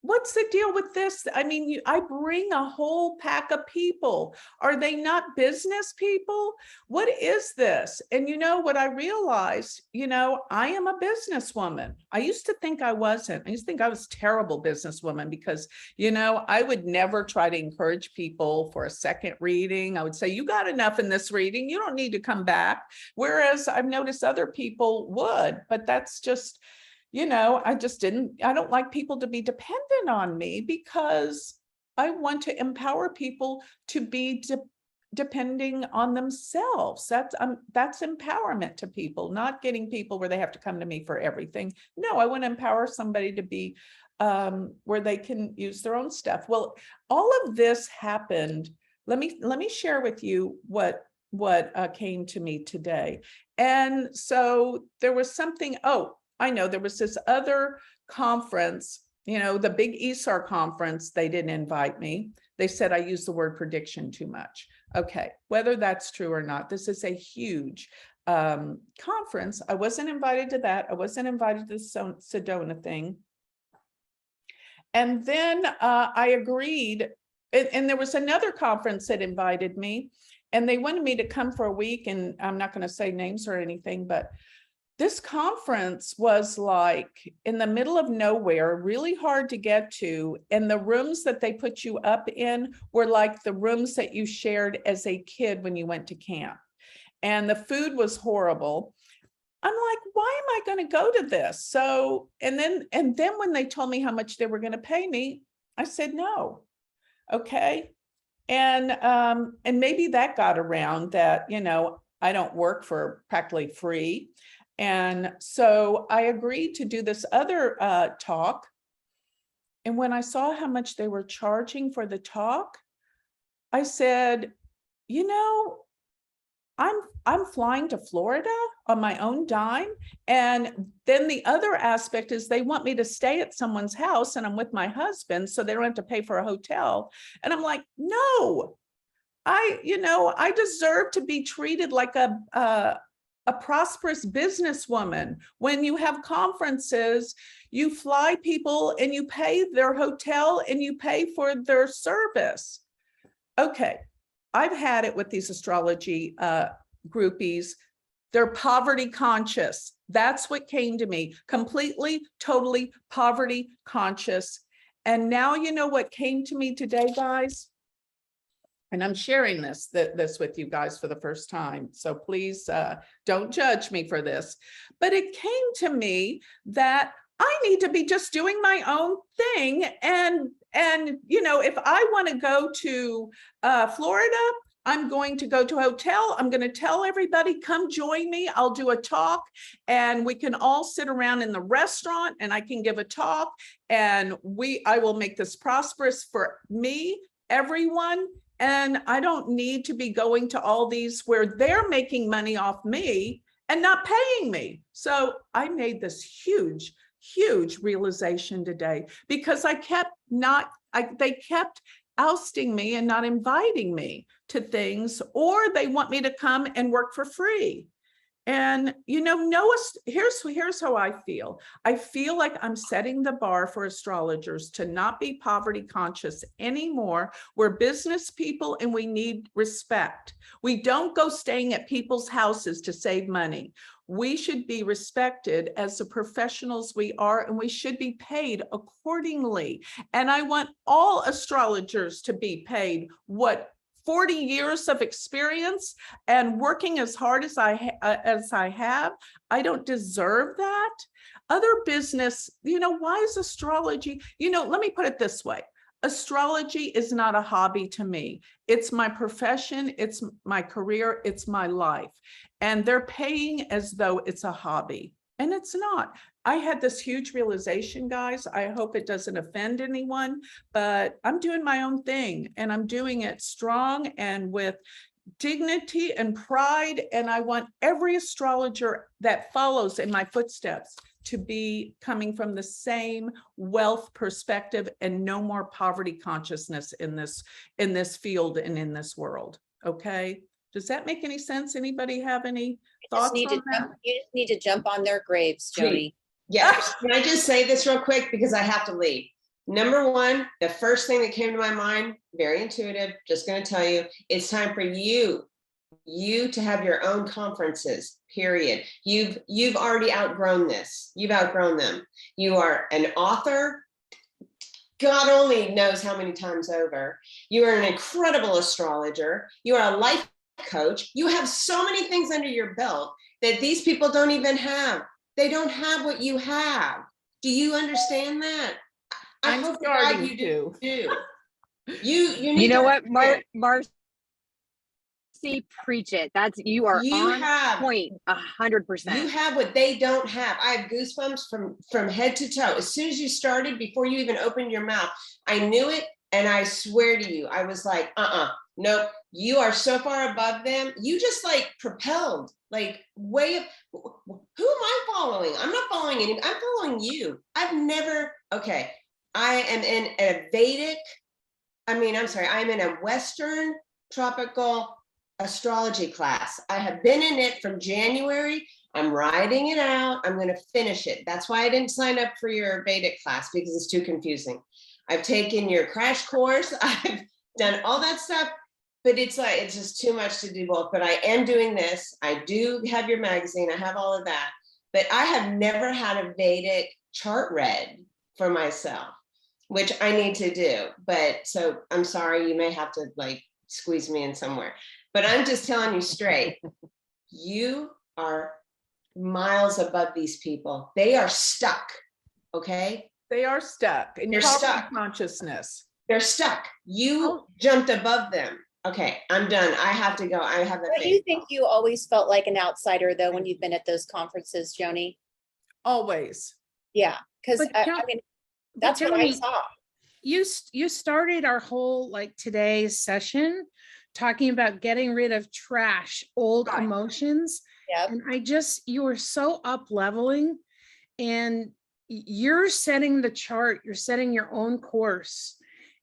Speaker 1: what's the deal with this? I mean, I bring a whole pack of people. Are they not business people? What is this? And what I realized, I am a businesswoman. I used to think I wasn't. I used to think I was a terrible businesswoman because, I would never try to encourage people for a second reading. I would say, you got enough in this reading. You don't need to come back. Whereas I've noticed other people would, but that's just, I don't like people to be dependent on me, because I want to empower people to be depending on themselves. That's empowerment to people, not getting people where they have to come to me for everything. No, I want to empower somebody to be where they can use their own stuff. Well, all of this happened. Let me share with you what came to me today. And so there was something, I know there was this other conference, the big ESAR conference. They didn't invite me. They said I used the word prediction too much. Okay, whether that's true or not, this is a huge conference. I wasn't invited to that. I wasn't invited to the Sedona thing. And then I agreed, and there was another conference that invited me, and they wanted me to come for a week, and I'm not going to say names or anything, but this conference was like in the middle of nowhere, really hard to get to. And the rooms that they put you up in were like the rooms that you shared as a kid when you went to camp. And the food was horrible. I'm like, why am I going to go to this? So, and then when they told me how much they were going to pay me, I said no. Okay. And maybe that got around that, I don't work for practically free. And so I agreed to do this other talk. And when I saw how much they were charging for the talk, I said, I'm flying to Florida on my own dime. And then the other aspect is they want me to stay at someone's house and I'm with my husband, so they don't have to pay for a hotel. And I'm like, no, I deserve to be treated like a prosperous businesswoman. When you have conferences, you fly people and you pay their hotel and you pay for their service. Okay, I've had it with these astrology groupies. They're poverty conscious. That's what came to me. Completely, totally poverty conscious. And now you know what came to me today, guys? And I'm sharing this with you guys for the first time. So please don't judge me for this. But it came to me that I need to be just doing my own thing. And if I want to go to Florida, I'm going to go to a hotel. I'm going to tell everybody, come join me. I'll do a talk and we can all sit around in the restaurant and I can give a talk and I will make this prosperous for me, everyone. And I don't need to be going to all these where they're making money off me and not paying me. So I made this huge realization today because they kept ousting me and not inviting me to things, or they want me to come and work for free. And here's how I feel. I feel like I'm setting the bar for astrologers to not be poverty conscious anymore. We're business people and we need respect. We don't go staying at people's houses to save money. We should be respected as the professionals we are, and we should be paid accordingly. And I want all astrologers to be paid what 40 years of experience and working as hard as I have. I don't deserve that. Other business, why is astrology? Let me put it this way. Astrology is not a hobby to me. It's my profession, it's my career, it's my life. And they're paying as though it's a hobby. And it's not. I had this huge realization, guys. I hope it doesn't offend anyone, but I'm doing my own thing and I'm doing it strong and with dignity and pride. And I want every astrologer that follows in my footsteps to be coming from the same wealth perspective and no more poverty consciousness in this field and in this world. Okay. Does that make any sense? Anybody have any thoughts on that?
Speaker 2: You just need to jump on their graves, Joni.
Speaker 5: Yeah, can I just say this real quick because I have to leave. Number one, the first thing that came to my mind, very intuitive, just going to tell you, it's time for you to have your own conferences, period. You've already outgrown this. You've outgrown them. You are an author. God only knows how many times over. You are an incredible astrologer. You are a life coach. You have so many things under your belt that these people don't even have. They don't have what you have. Do you understand that?
Speaker 1: I'm
Speaker 5: hope
Speaker 1: starting
Speaker 5: God you
Speaker 1: to.
Speaker 5: do. You need
Speaker 6: You know
Speaker 5: to
Speaker 6: what, Marcy, preach it. You are on point 100%.
Speaker 5: You have what they don't have. I have goosebumps from head to toe. As soon as you started, before you even opened your mouth, I knew it. And I swear to you, I was like, nope, you are so far above them. You just like propelled, like way up. Who am I following? I'm not following anyone. I'm following you. I am in a Vedic, I'm in a Western tropical astrology class. I have been in it from January. I'm writing it out. I'm going to finish it. That's why I didn't sign up for your Vedic class because it's too confusing. I've taken your crash course. I've done all that stuff, but it's just too much to do both. But I am doing this. I do have your magazine. I have all of that, but I have never had a Vedic chart read for myself, which I need to do. But so I'm sorry, you may have to like squeeze me in somewhere, but I'm just telling you straight, you are miles above these people. They are stuck. Okay.
Speaker 1: They are stuck in
Speaker 5: They're
Speaker 1: poverty
Speaker 5: stuck.
Speaker 1: consciousness.
Speaker 5: They're stuck. You jumped above them. Okay, I'm done. I have to go. I have a
Speaker 2: Don't you think you always felt like an outsider though, when you've been at those conferences, Joni?
Speaker 1: Always.
Speaker 2: Yeah, because
Speaker 7: But
Speaker 2: I mean, that's what I
Speaker 7: Joni,
Speaker 2: saw.
Speaker 7: you started our whole like today's session talking about getting rid of trash, old
Speaker 2: Right.
Speaker 7: emotions.
Speaker 2: Yep.
Speaker 7: And you were so up leveling, and you're setting the chart, you're setting your own course.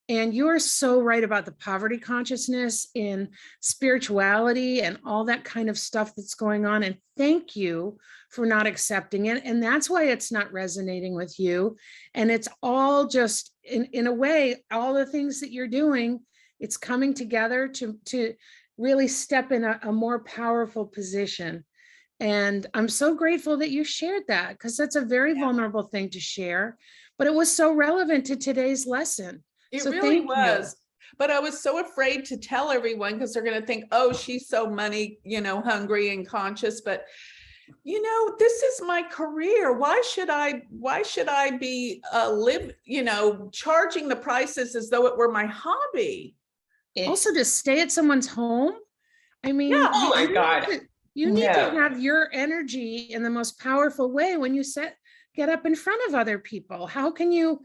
Speaker 7: And you are so right about the poverty consciousness and spirituality and all that kind of stuff that's going on. And thank you for not accepting it. And that's why it's not resonating with you. And it's all just in a way, all the things that you're doing, it's coming together to really step in a more powerful position. And I'm so grateful that you shared that, because that's a very vulnerable thing to share, but it was so relevant to today's lesson.
Speaker 1: It
Speaker 7: So
Speaker 1: really
Speaker 7: thank
Speaker 1: was. But I was so afraid to tell everyone because they're going to think, oh, she's so money, hungry and conscious. But, this is my career. Why should I be charging the prices as though it were my hobby?
Speaker 7: Also, to stay at someone's home. I mean,
Speaker 1: Yeah.
Speaker 5: Oh my God.
Speaker 7: You need
Speaker 5: No.
Speaker 7: to have your energy in the most powerful way when you get up in front of other people. How can you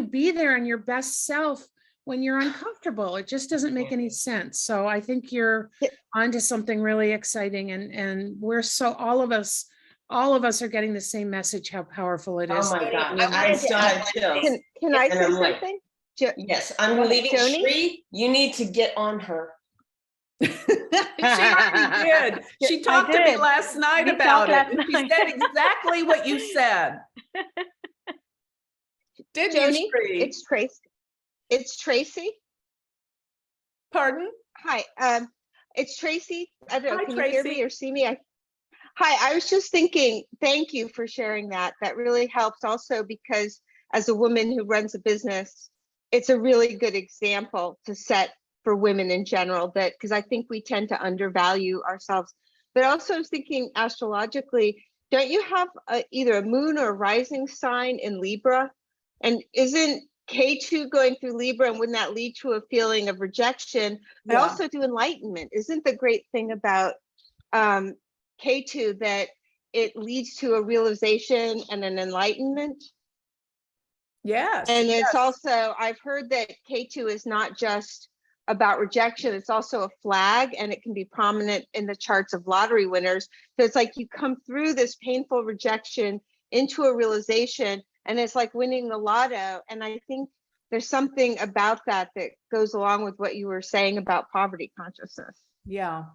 Speaker 7: be there in your best self when you're uncomfortable? It just doesn't make any sense. So I think you're onto something really exciting, and we're so all of us are getting the same message, how powerful it is.
Speaker 5: Oh my God.
Speaker 2: I
Speaker 5: I
Speaker 2: wanted
Speaker 5: still
Speaker 2: to add
Speaker 5: have
Speaker 2: one
Speaker 5: chills.
Speaker 2: thing.
Speaker 6: Can I
Speaker 5: And
Speaker 6: say
Speaker 5: I'm like,
Speaker 6: something?
Speaker 5: Yes, I'm
Speaker 6: Go ahead,
Speaker 5: leaving.
Speaker 6: Joni?
Speaker 5: Shree, you need to get on her.
Speaker 1: She already did. She talked to me
Speaker 3: did.
Speaker 1: last night
Speaker 3: We
Speaker 1: about it.
Speaker 3: talked
Speaker 1: And
Speaker 3: last
Speaker 1: she
Speaker 3: night.
Speaker 1: said exactly what you said. Didn't
Speaker 6: Joni,
Speaker 1: you, Shree?
Speaker 6: it's Tracy. It's Tracy.
Speaker 1: Pardon?
Speaker 6: Hi, it's Tracy. I don't know,
Speaker 1: Hi,
Speaker 6: can you hear me
Speaker 1: Tracy.
Speaker 6: or see me? Hi, I was just thinking, thank you for sharing that. That really helps also, because as a woman who runs a business, it's a really good example to set for women in general, that because I think we tend to undervalue ourselves. But also I was thinking astrologically, don't you have either a moon or a rising sign in Libra? And isn't K2 going through Libra, and wouldn't that lead to a feeling of rejection, but
Speaker 1: Yeah.
Speaker 6: also to enlightenment? Isn't the great thing about K2 that it leads to a realization and an enlightenment?
Speaker 1: Yes.
Speaker 6: And it's
Speaker 1: yes.
Speaker 6: also, I've heard that K2 is not just about rejection, it's also a flag, and it can be prominent in the charts of lottery winners. So it's like you come through this painful rejection into a realization, and it's like winning the lotto. And I think there's something about that that goes along with what you were saying about poverty consciousness.
Speaker 1: Yeah.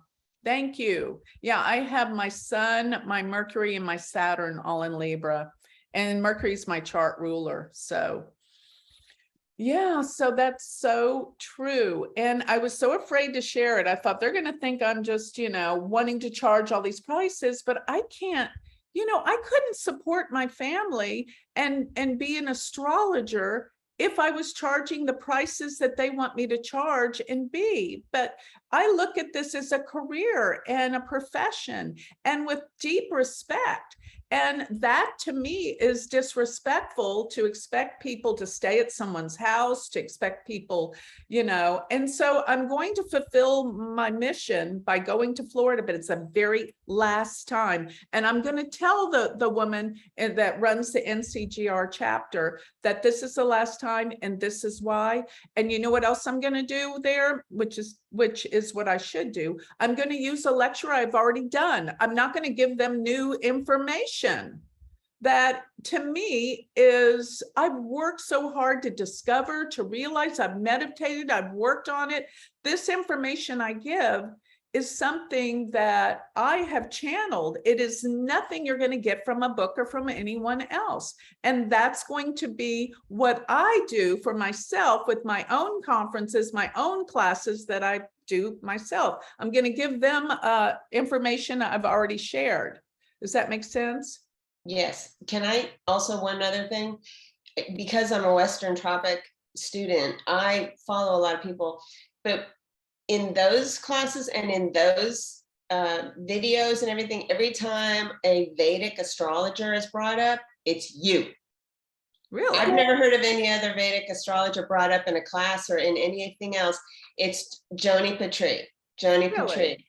Speaker 1: Thank you. Yeah, I have my Sun, my Mercury, and my Saturn all in Libra. And Mercury's my chart ruler. So yeah, so that's so true. And I was so afraid to share it. I thought they're going to think I'm just, wanting to charge all these prices, but I can't, I couldn't support my family and be an astrologer if I was charging the prices that they want me to charge and be. But I look at this as a career and a profession, and with deep respect. And that to me is disrespectful, to expect people to stay at someone's house, to expect people, and so I'm going to fulfill my mission by going to Florida, but it's the very last time. And I'm going to tell the woman that runs the NCGR chapter that this is the last time and this is why. And you know what else I'm going to do there, which is what I should do. I'm going to use a lecture I've already done. I'm not going to give them new information. That to me is, I've worked so hard to discover, to realize, I've meditated, I've worked on it. This information I give is something that I have channeled. It is nothing you're going to get from a book or from anyone else. And that's going to be what I do for myself with my own conferences, my own classes that I do myself. I'm going to give them information I've already shared. Does that make sense?
Speaker 5: Yes. Can I also, one other thing? Because I'm a Western Tropic student, I follow a lot of people, but in those classes and in those videos and everything, every time a Vedic astrologer is brought up, it's you.
Speaker 1: Really?
Speaker 5: I've never heard of any other Vedic astrologer brought up in a class or in anything else. It's Joni Patry. Joni
Speaker 1: Really?
Speaker 5: Patry.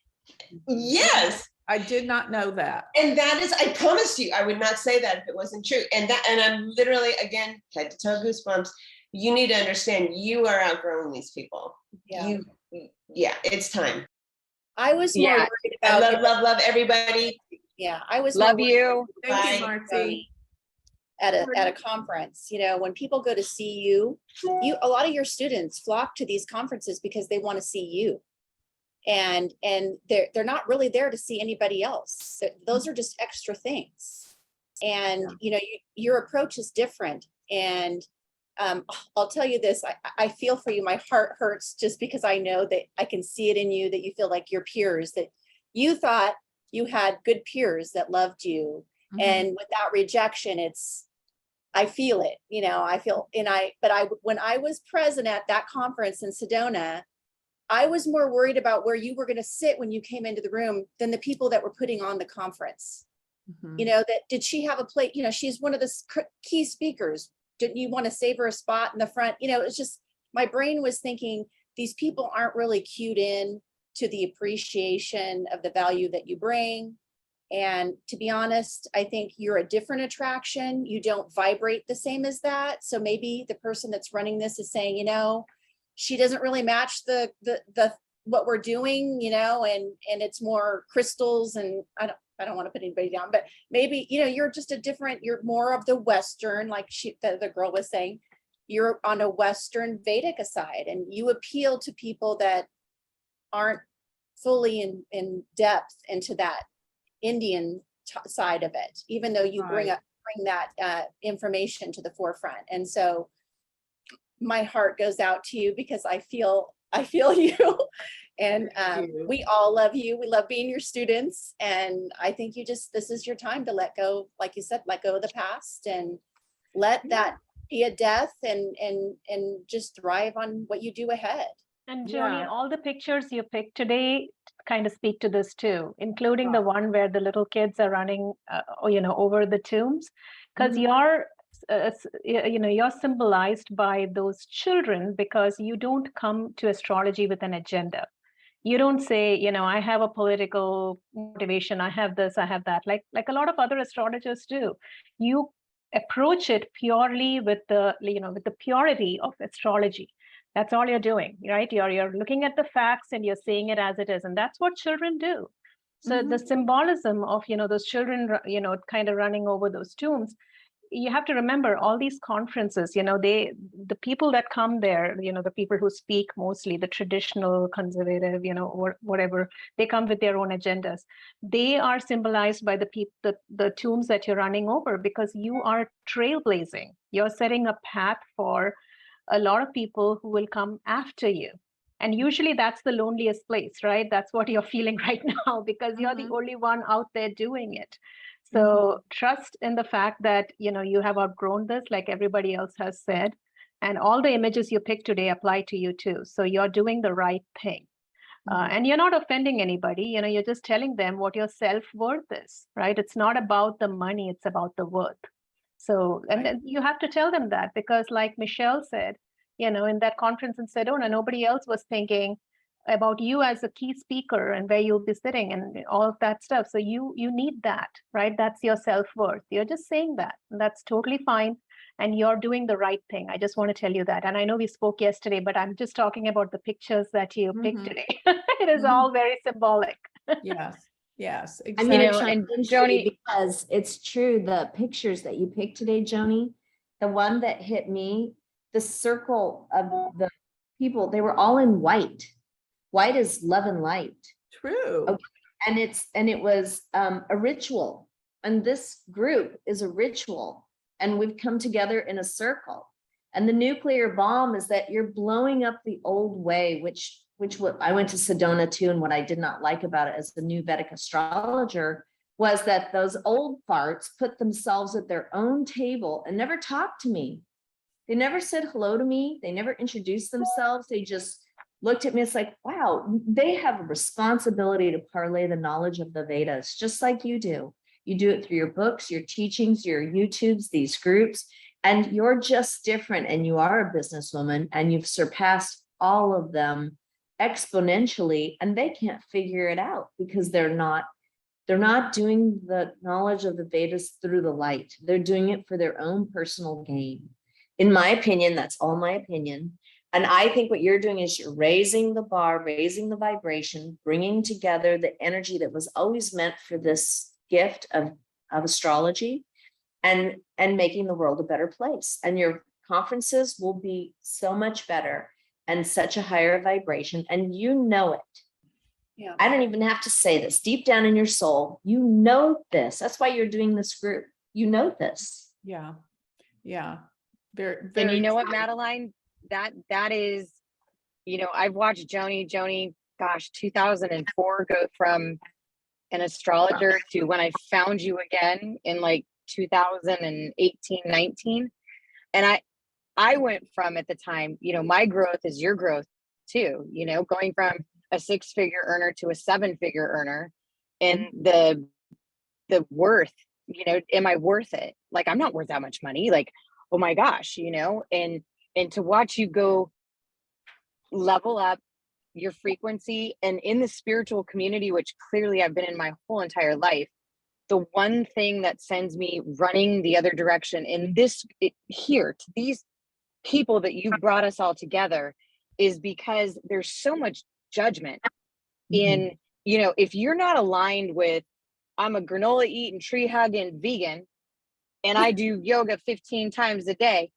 Speaker 5: Yes.
Speaker 1: I did not know that.
Speaker 5: And that is, I promise you, I would not say that if it wasn't true. And I'm literally, again, head to toe goosebumps. You need to understand you are outgrowing these people.
Speaker 2: Yeah.
Speaker 5: Yeah, it's time.
Speaker 2: I was more
Speaker 8: Yeah.
Speaker 2: worried
Speaker 5: I
Speaker 2: about.
Speaker 5: love everybody.
Speaker 2: Yeah, I was. more
Speaker 8: Love
Speaker 2: worried
Speaker 8: you.
Speaker 1: Thank you,
Speaker 5: Bye.
Speaker 1: Marcy.
Speaker 2: at a conference, when people go to see you, a lot of your students flock to these conferences because they want to see you. And they're not really there to see anybody else. Those are just extra things. And your approach is different. And I'll tell you this, I feel for you. My heart hurts just because I know that I can see it in you, that you feel like your peers, that you thought you had good peers that loved you.
Speaker 1: Mhm.
Speaker 2: And without rejection, I feel it, when I was present at that conference in Sedona, I was more worried about where you were going to sit when you came into the room than the people that were putting on the conference.
Speaker 1: Mhm.
Speaker 2: That did she have a plate? She's one of the key speakers. Didn't you want to save her a spot in the front? It's just, my brain was thinking these people aren't really cued in to the appreciation of the value that you bring. And to be honest, I think you're a different attraction. You don't vibrate the same as that. So maybe the person that's running this is saying, she doesn't really match the what we're doing, and it's more crystals, and I don't want to put anybody down, but maybe, you're just you're more of the Western, like the girl was saying, you're on a Western Vedic side, and you appeal to people that aren't fully in depth into that Indian side of it, even though you bring that information to the forefront. And so my heart goes out to you because I feel you. And we all love you. We love being your students. And I think this is your time to let go, like you said, let go of the past and let that be a death, and just thrive on what you do ahead.
Speaker 3: And Joni,
Speaker 1: Yeah.
Speaker 3: all the pictures you picked today kind of speak to this too, including the one where the little kids are running, over the tombs, because you're symbolized by those children, because you don't come to astrology with an agenda. You don't say, I have a political motivation, I have this, I have that, like a lot of other astrologers do. You approach it purely with the purity of astrology. That's all you're doing, right? You're looking at the facts and you're seeing it as it is. And that's what children do. So the symbolism of, those children, kind of running over those tombs, you have to remember all these conferences, the people that come there, the people who speak, mostly the traditional conservative, or whatever, they come with their own agendas. They are symbolized by the tombs that you're running over, because you are trailblazing. You're setting a path for a lot of people who will come after you. And usually that's the loneliest place, right? That's what you're feeling right now, because you're the only one out there doing it. So trust in the fact that, you have outgrown this, like everybody else has said, and all the images you picked today apply to you too. So you're doing the right thing. And you're not offending anybody, you're just telling them what your self-worth is, right? It's not about the money, it's about the worth. So, and then you have to tell them that, because like Michelle said, in that conference in Sedona, nobody else was thinking about you as a key speaker and where you'll be sitting and all of that stuff. So you need that, right? That's your self-worth. You're just saying that, and that's totally fine. And you're doing the right thing. I just want to tell you that. And I know we spoke yesterday, but I'm just talking about the pictures that you picked today. It is all very symbolic.
Speaker 1: Yes,
Speaker 8: I'm
Speaker 1: exactly.
Speaker 8: going to chime in,
Speaker 4: Joni-
Speaker 8: because it's true. The pictures that you picked today, Joni, the one that hit me, the circle of the people, they were all in white. White is love and light.
Speaker 1: True.
Speaker 8: Okay. And it was a ritual. And this group is a ritual. And we've come together in a circle. And the nuclear bomb is that you're blowing up the old way, which what I went to Sedona too, and what I did not like about it as the new Vedic astrologer was that those old farts put themselves at their own table and never talked to me. They never said hello to me. They never introduced themselves. They just looked at me. It's like, wow, they have a responsibility to parlay the knowledge of the Vedas, just like you do. You do it through your books, your teachings, your YouTubes, these groups. And you're just different, and you are a businesswoman, and you've surpassed all of them exponentially, and they can't figure it out because they're not doing the knowledge of the Vedas through the light. They're doing it for their own personal gain. In my opinion, that's all my opinion. And I think what you're doing is you're raising the bar, raising the vibration, bringing together the energy that was always meant for this gift of astrology, and making the world a better place. And your conferences will be so much better and such a higher vibration. And you know it.
Speaker 2: Yeah.
Speaker 8: I don't even have to say this. Deep down in your soul, you know this. That's why you're doing this group. You know this.
Speaker 1: Yeah. Yeah. Very,
Speaker 9: And
Speaker 1: very
Speaker 9: you know what,
Speaker 1: true.
Speaker 9: Madeline, that is, I've watched Joni, gosh, 2004 go from an astrologer to when I found you again in like 2018, 19. And I went from, at the time, my growth is your growth too, going from a 6-figure earner to a 7-figure earner, and the worth, am I worth it? Like, I'm not worth that much money. Like, oh my gosh, and to watch you go level up your frequency, and in the spiritual community, which clearly I've been in my whole entire life, the one thing that sends me running the other direction in here to these people that you brought us all together is because there's so much judgment in, if you're not aligned with, I'm a granola eating, tree hugging vegan, and I do yoga 15 times a day,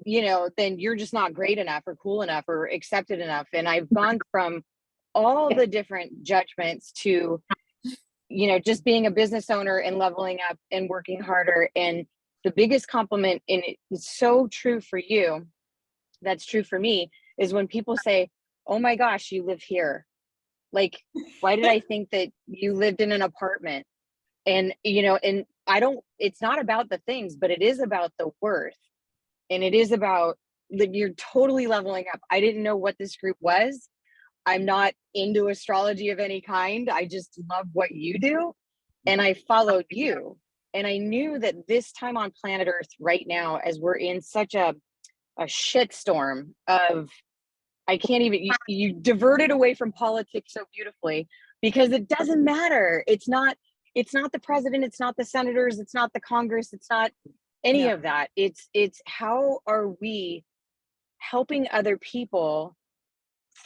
Speaker 9: then you're just not great enough or cool enough or accepted enough. And I've gone from all the different judgments to, just being a business owner and leveling up and working harder. And the biggest compliment, and it's so true for you, that's true for me, is when people say, oh my gosh, you live here. Like, why did I think that you lived in an apartment? And, and it's not about the things, but it is about the worth. And it is about that you're totally leveling up. I didn't know what this group was. I'm not into astrology of any kind. I just love what you do. And I followed you. And I knew that this time on planet Earth right now, as we're in such a shitstorm of, I can't even, you diverted away from politics so beautifully, because it doesn't matter. It's not the president, it's not the senators, it's not the Congress, it's not any of that. It's how are we helping other people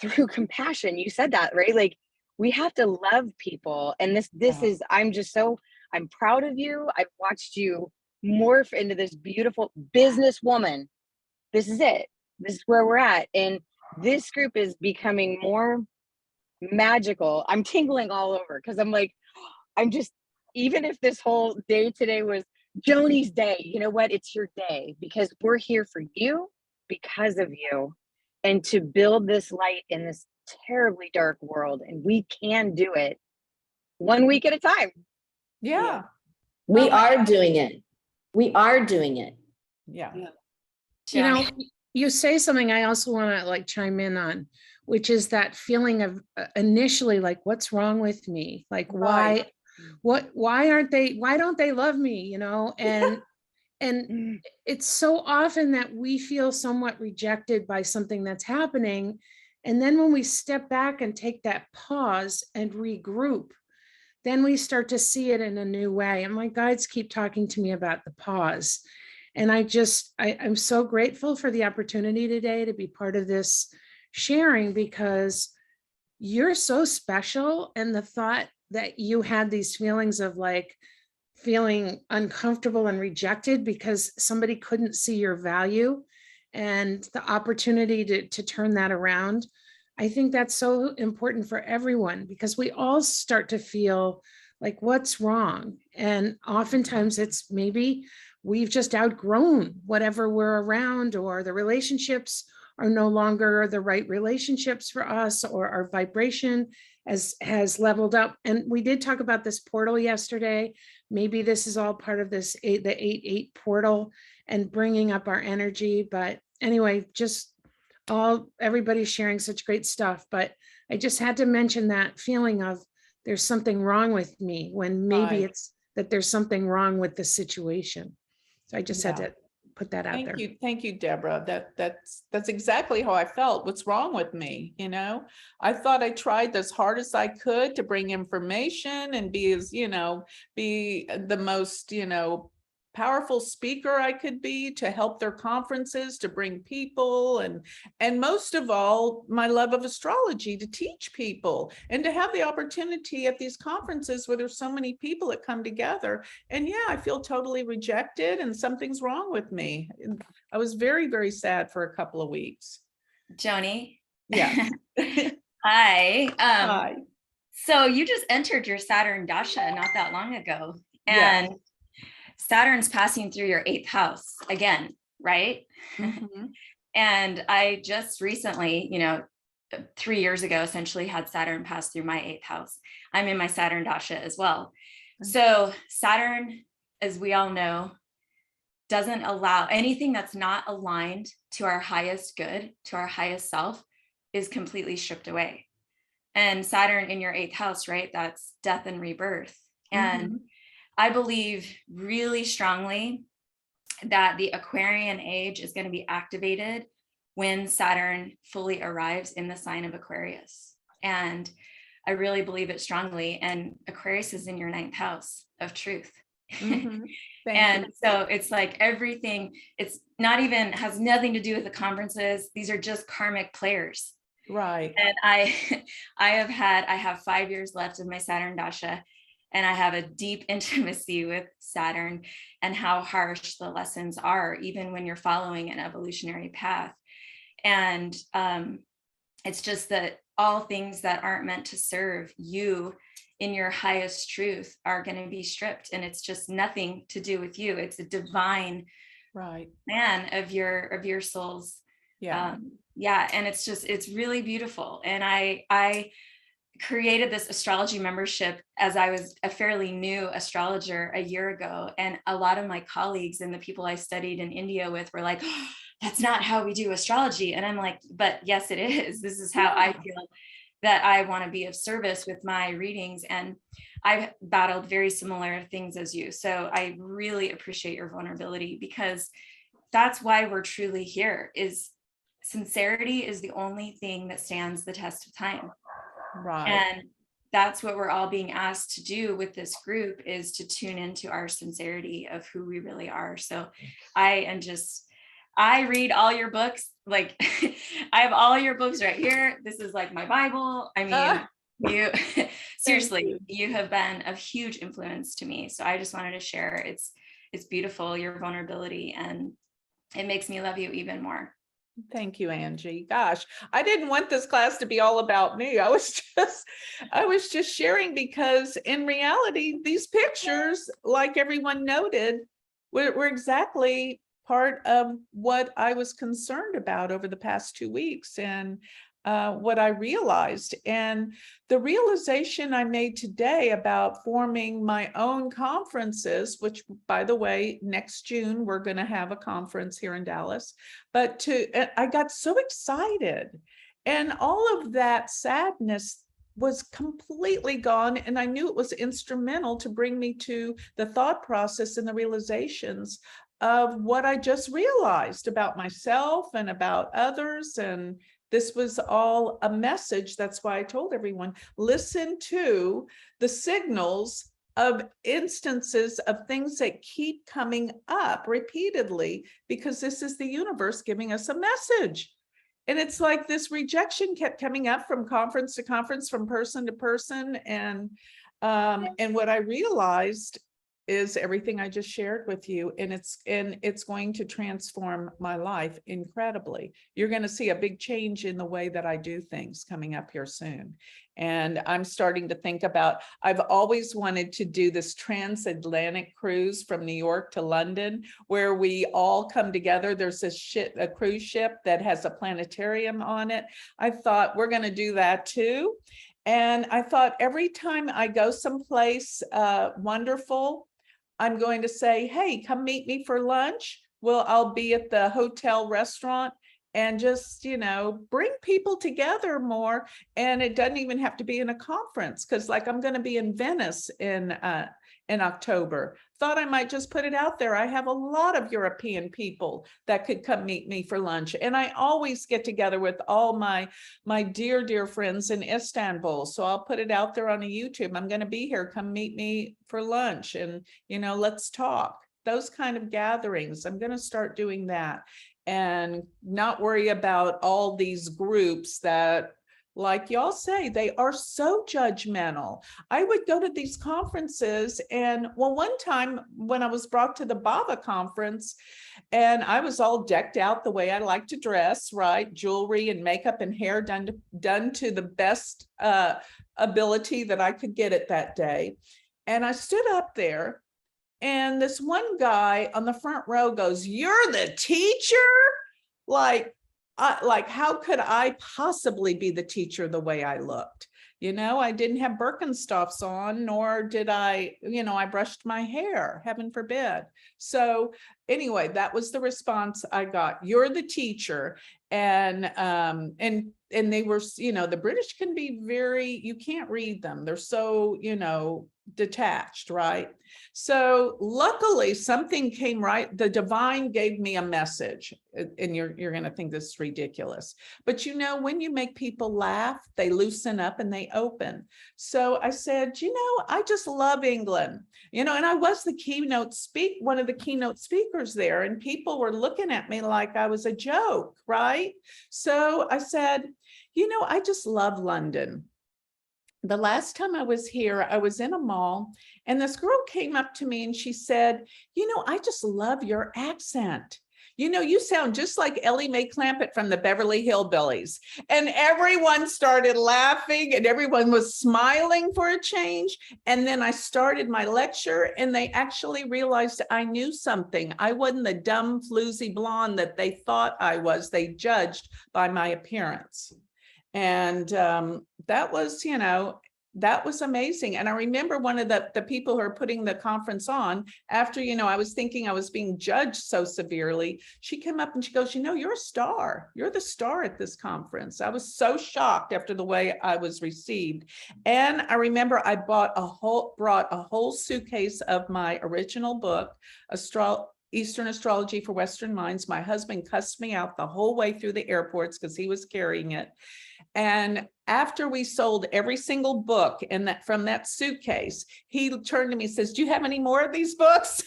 Speaker 9: through compassion? You said that, right? Like, we have to love people. And this is, I'm proud of you. I've watched you morph into this beautiful businesswoman. This is it. This is where we're at. And this group is becoming more magical. I'm tingling all over because I'm like, even if this whole day today was Joni's day, you know what? It's your day, because we're here for you, because of you, and to build this light in this terribly dark world. And we can do it 1 week at a time.
Speaker 1: Yeah.
Speaker 8: We are doing it. We are doing it.
Speaker 1: Yeah.
Speaker 7: You know, you say something I also want to like chime in on, which is that feeling of initially like, what's wrong with me? Like, why don't they love me? You know, and it's so often that we feel somewhat rejected by something that's happening. And then when we step back and take that pause and regroup, then we start to see it in a new way. And my guides keep talking to me about the pause. And I'm so grateful for the opportunity today to be part of this sharing, because you're so special. And the thought that you had these feelings of like feeling uncomfortable and rejected because somebody couldn't see your value, and the opportunity to turn that around. I think that's so important for everyone, because we all start to feel like, what's wrong? And oftentimes it's maybe we've just outgrown whatever we're around, or the relationships are no longer the right relationships for us, or our vibration has leveled up. And we did talk about this portal yesterday. Maybe this is all part of the 8-8 portal and bringing up our energy. But anyway, just everybody's sharing such great stuff. But I just had to mention that feeling of there's something wrong with me, when maybe it's that there's something wrong with the situation. So I just had to put that out there.
Speaker 1: Thank you, Deborah. That's exactly how I felt. What's wrong with me? You know, I thought I tried as hard as I could to bring information and be as, be the most, powerful speaker I could be to help their conferences, to bring people, and most of all, my love of astrology, to teach people and to have the opportunity at these conferences where there's so many people that come together. And yeah, I feel totally rejected and something's wrong with me. I was very, very sad for a couple of weeks.
Speaker 10: Joni.
Speaker 1: Yeah.
Speaker 10: Hi.
Speaker 1: Hi.
Speaker 10: So you just entered your Saturn Dasha not that long ago.
Speaker 1: Yeah.
Speaker 10: And Saturn's passing through your 8th house again, right?
Speaker 1: Mhm.
Speaker 10: And I just recently, 3 years ago, essentially had Saturn pass through my 8th house. I'm in my Saturn Dasha as well. So Saturn, as we all know, doesn't allow anything that's not aligned to our highest good, to our highest self, is completely stripped away. And Saturn in your 8th house, right? That's death and rebirth. And I believe really strongly that the Aquarian age is going to be activated when Saturn fully arrives in the sign of Aquarius. And I really believe it strongly. And Aquarius is in your 9th house of truth. And so it's like everything, it's not even, has nothing to do with the conferences. These are just karmic players.
Speaker 1: Right.
Speaker 10: And I have 5 years left of my Saturn Dasha. And I have a deep intimacy with Saturn and how harsh the lessons are, even when you're following an evolutionary path. And it's just that all things that aren't meant to serve you in your highest truth are going to be stripped. And it's just nothing to do with you. It's a divine plan of your soul's.
Speaker 1: Yeah.
Speaker 10: And it's really beautiful. And I created this astrology membership as I was a fairly new astrologer a year ago. And a lot of my colleagues and the people I studied in India with were like, oh, that's not how we do astrology. And I'm like, but yes, it is. This is how I feel that I want to be of service with my readings. And I've battled very similar things as you. So I really appreciate your vulnerability, because that's why we're truly here. Is sincerity is the only thing that stands the test of time.
Speaker 1: Right.
Speaker 10: And that's what we're all being asked to do with this group, is to tune into our sincerity of who we really are. So I read all your books. Like I have all your books right here. This is like my Bible. I mean, you seriously, you have been of huge influence to me. So I just wanted to share. It's beautiful, your vulnerability, and it makes me love you even more.
Speaker 1: Thank you, Angie. Gosh, I didn't want this class to be all about me. I was just sharing, because in reality, these pictures, like everyone noted, were exactly part of what I was concerned about over the past 2 weeks, and what I realized. And the realization I made today about forming my own conferences, which, by the way, next June, we're going to have a conference here in Dallas. But I got so excited, and all of that sadness was completely gone. And I knew it was instrumental to bring me to the thought process and the realizations of what I just realized about myself and about others. And this was all a message. That's why I told everyone, listen to the signals of instances of things that keep coming up repeatedly, because this is the universe giving us a message. And it's like this rejection kept coming up from conference to conference, from person to person. And what I realized is everything I just shared with you, and it's going to transform my life incredibly. You're going to see a big change in the way that I do things coming up here soon. And I'm starting to think about, I've always wanted to do this transatlantic cruise from New York to London, where we all come together. There's a cruise ship that has a planetarium on it. I thought, we're going to do that too. And I thought, every time I go someplace wonderful, I'm going to say, hey, come meet me for lunch. Well, I'll be at the hotel restaurant, and just, bring people together more. And it doesn't even have to be in a conference, because like I'm going to be in Venice in in October. Thought I might just put it out there. I have a lot of European people that could come meet me for lunch. And I always get together with all my dear friends in Istanbul. So I'll put it out there on a YouTube. I'm going to be here. Come meet me for lunch and, let's talk. Those kind of gatherings. I'm going to start doing that and not worry about all these groups that, like y'all say, they are so judgmental. I would go to these conferences and, well, one time when I was brought to the Baba conference and I was all decked out the way I like to dress, right? Jewelry and makeup and hair done to the best ability that I could get it that day. And I stood up there and this one guy on the front row goes, "You're the teacher?" Like, how could I possibly be the teacher the way I looked? I didn't have Birkenstocks on, nor did I, I brushed my hair, heaven forbid. So anyway, that was the response I got. "You're the teacher." And they were, the British can be very, you can't read them. They're so, detached, right? So luckily something came right. The divine gave me a message, and you're going to think this is ridiculous, but when you make people laugh, they loosen up and they open. So I said, I just love England, and I was one of the keynote speakers there, and people were looking at me like I was a joke, right? So I said, I just love London. The last time I was here, I was in a mall and this girl came up to me and she said, I just love your accent. You sound just like Ellie Mae Clampett from the Beverly Hillbillies. And everyone started laughing and everyone was smiling for a change. And then I started my lecture and they actually realized I knew something. I wasn't the dumb, floozy blonde that they thought I was. They judged by my appearance. And that was amazing. And I remember one of the people who are putting the conference on, after, I was thinking I was being judged so severely, she came up and she goes, you're a star. You're the star at this conference. I was so shocked after the way I was received. And I remember I brought a whole suitcase of my original book, Eastern Astrology for Western Minds. My husband cussed me out the whole way through the airports because he was carrying it. And after we sold every single book from that suitcase, he turned to me and says, "Do you have any more of these books?"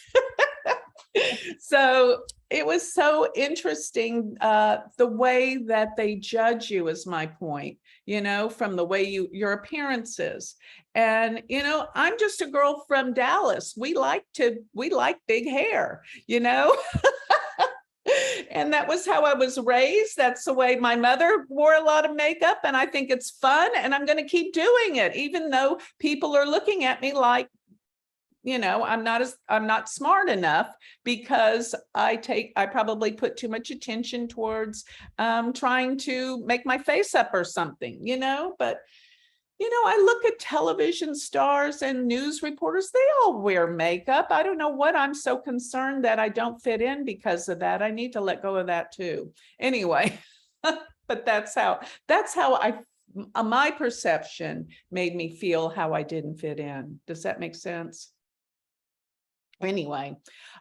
Speaker 1: So it was so interesting, the way that they judge you is my point, from the way your appearances. And, I'm just a girl from Dallas. We like big hair, And that was how I was raised. That's the way my mother wore a lot of makeup. And I think it's fun. And I'm going to keep doing it, even though people are looking at me like, I'm not smart enough, because I probably put too much attention towards trying to make my face up or something, but I look at television stars and news reporters, they all wear makeup. I don't know what I'm so concerned that I don't fit in because of that. I need to let go of that too. Anyway, but that's how my perception made me feel how I didn't fit in. Does that make sense? Anyway,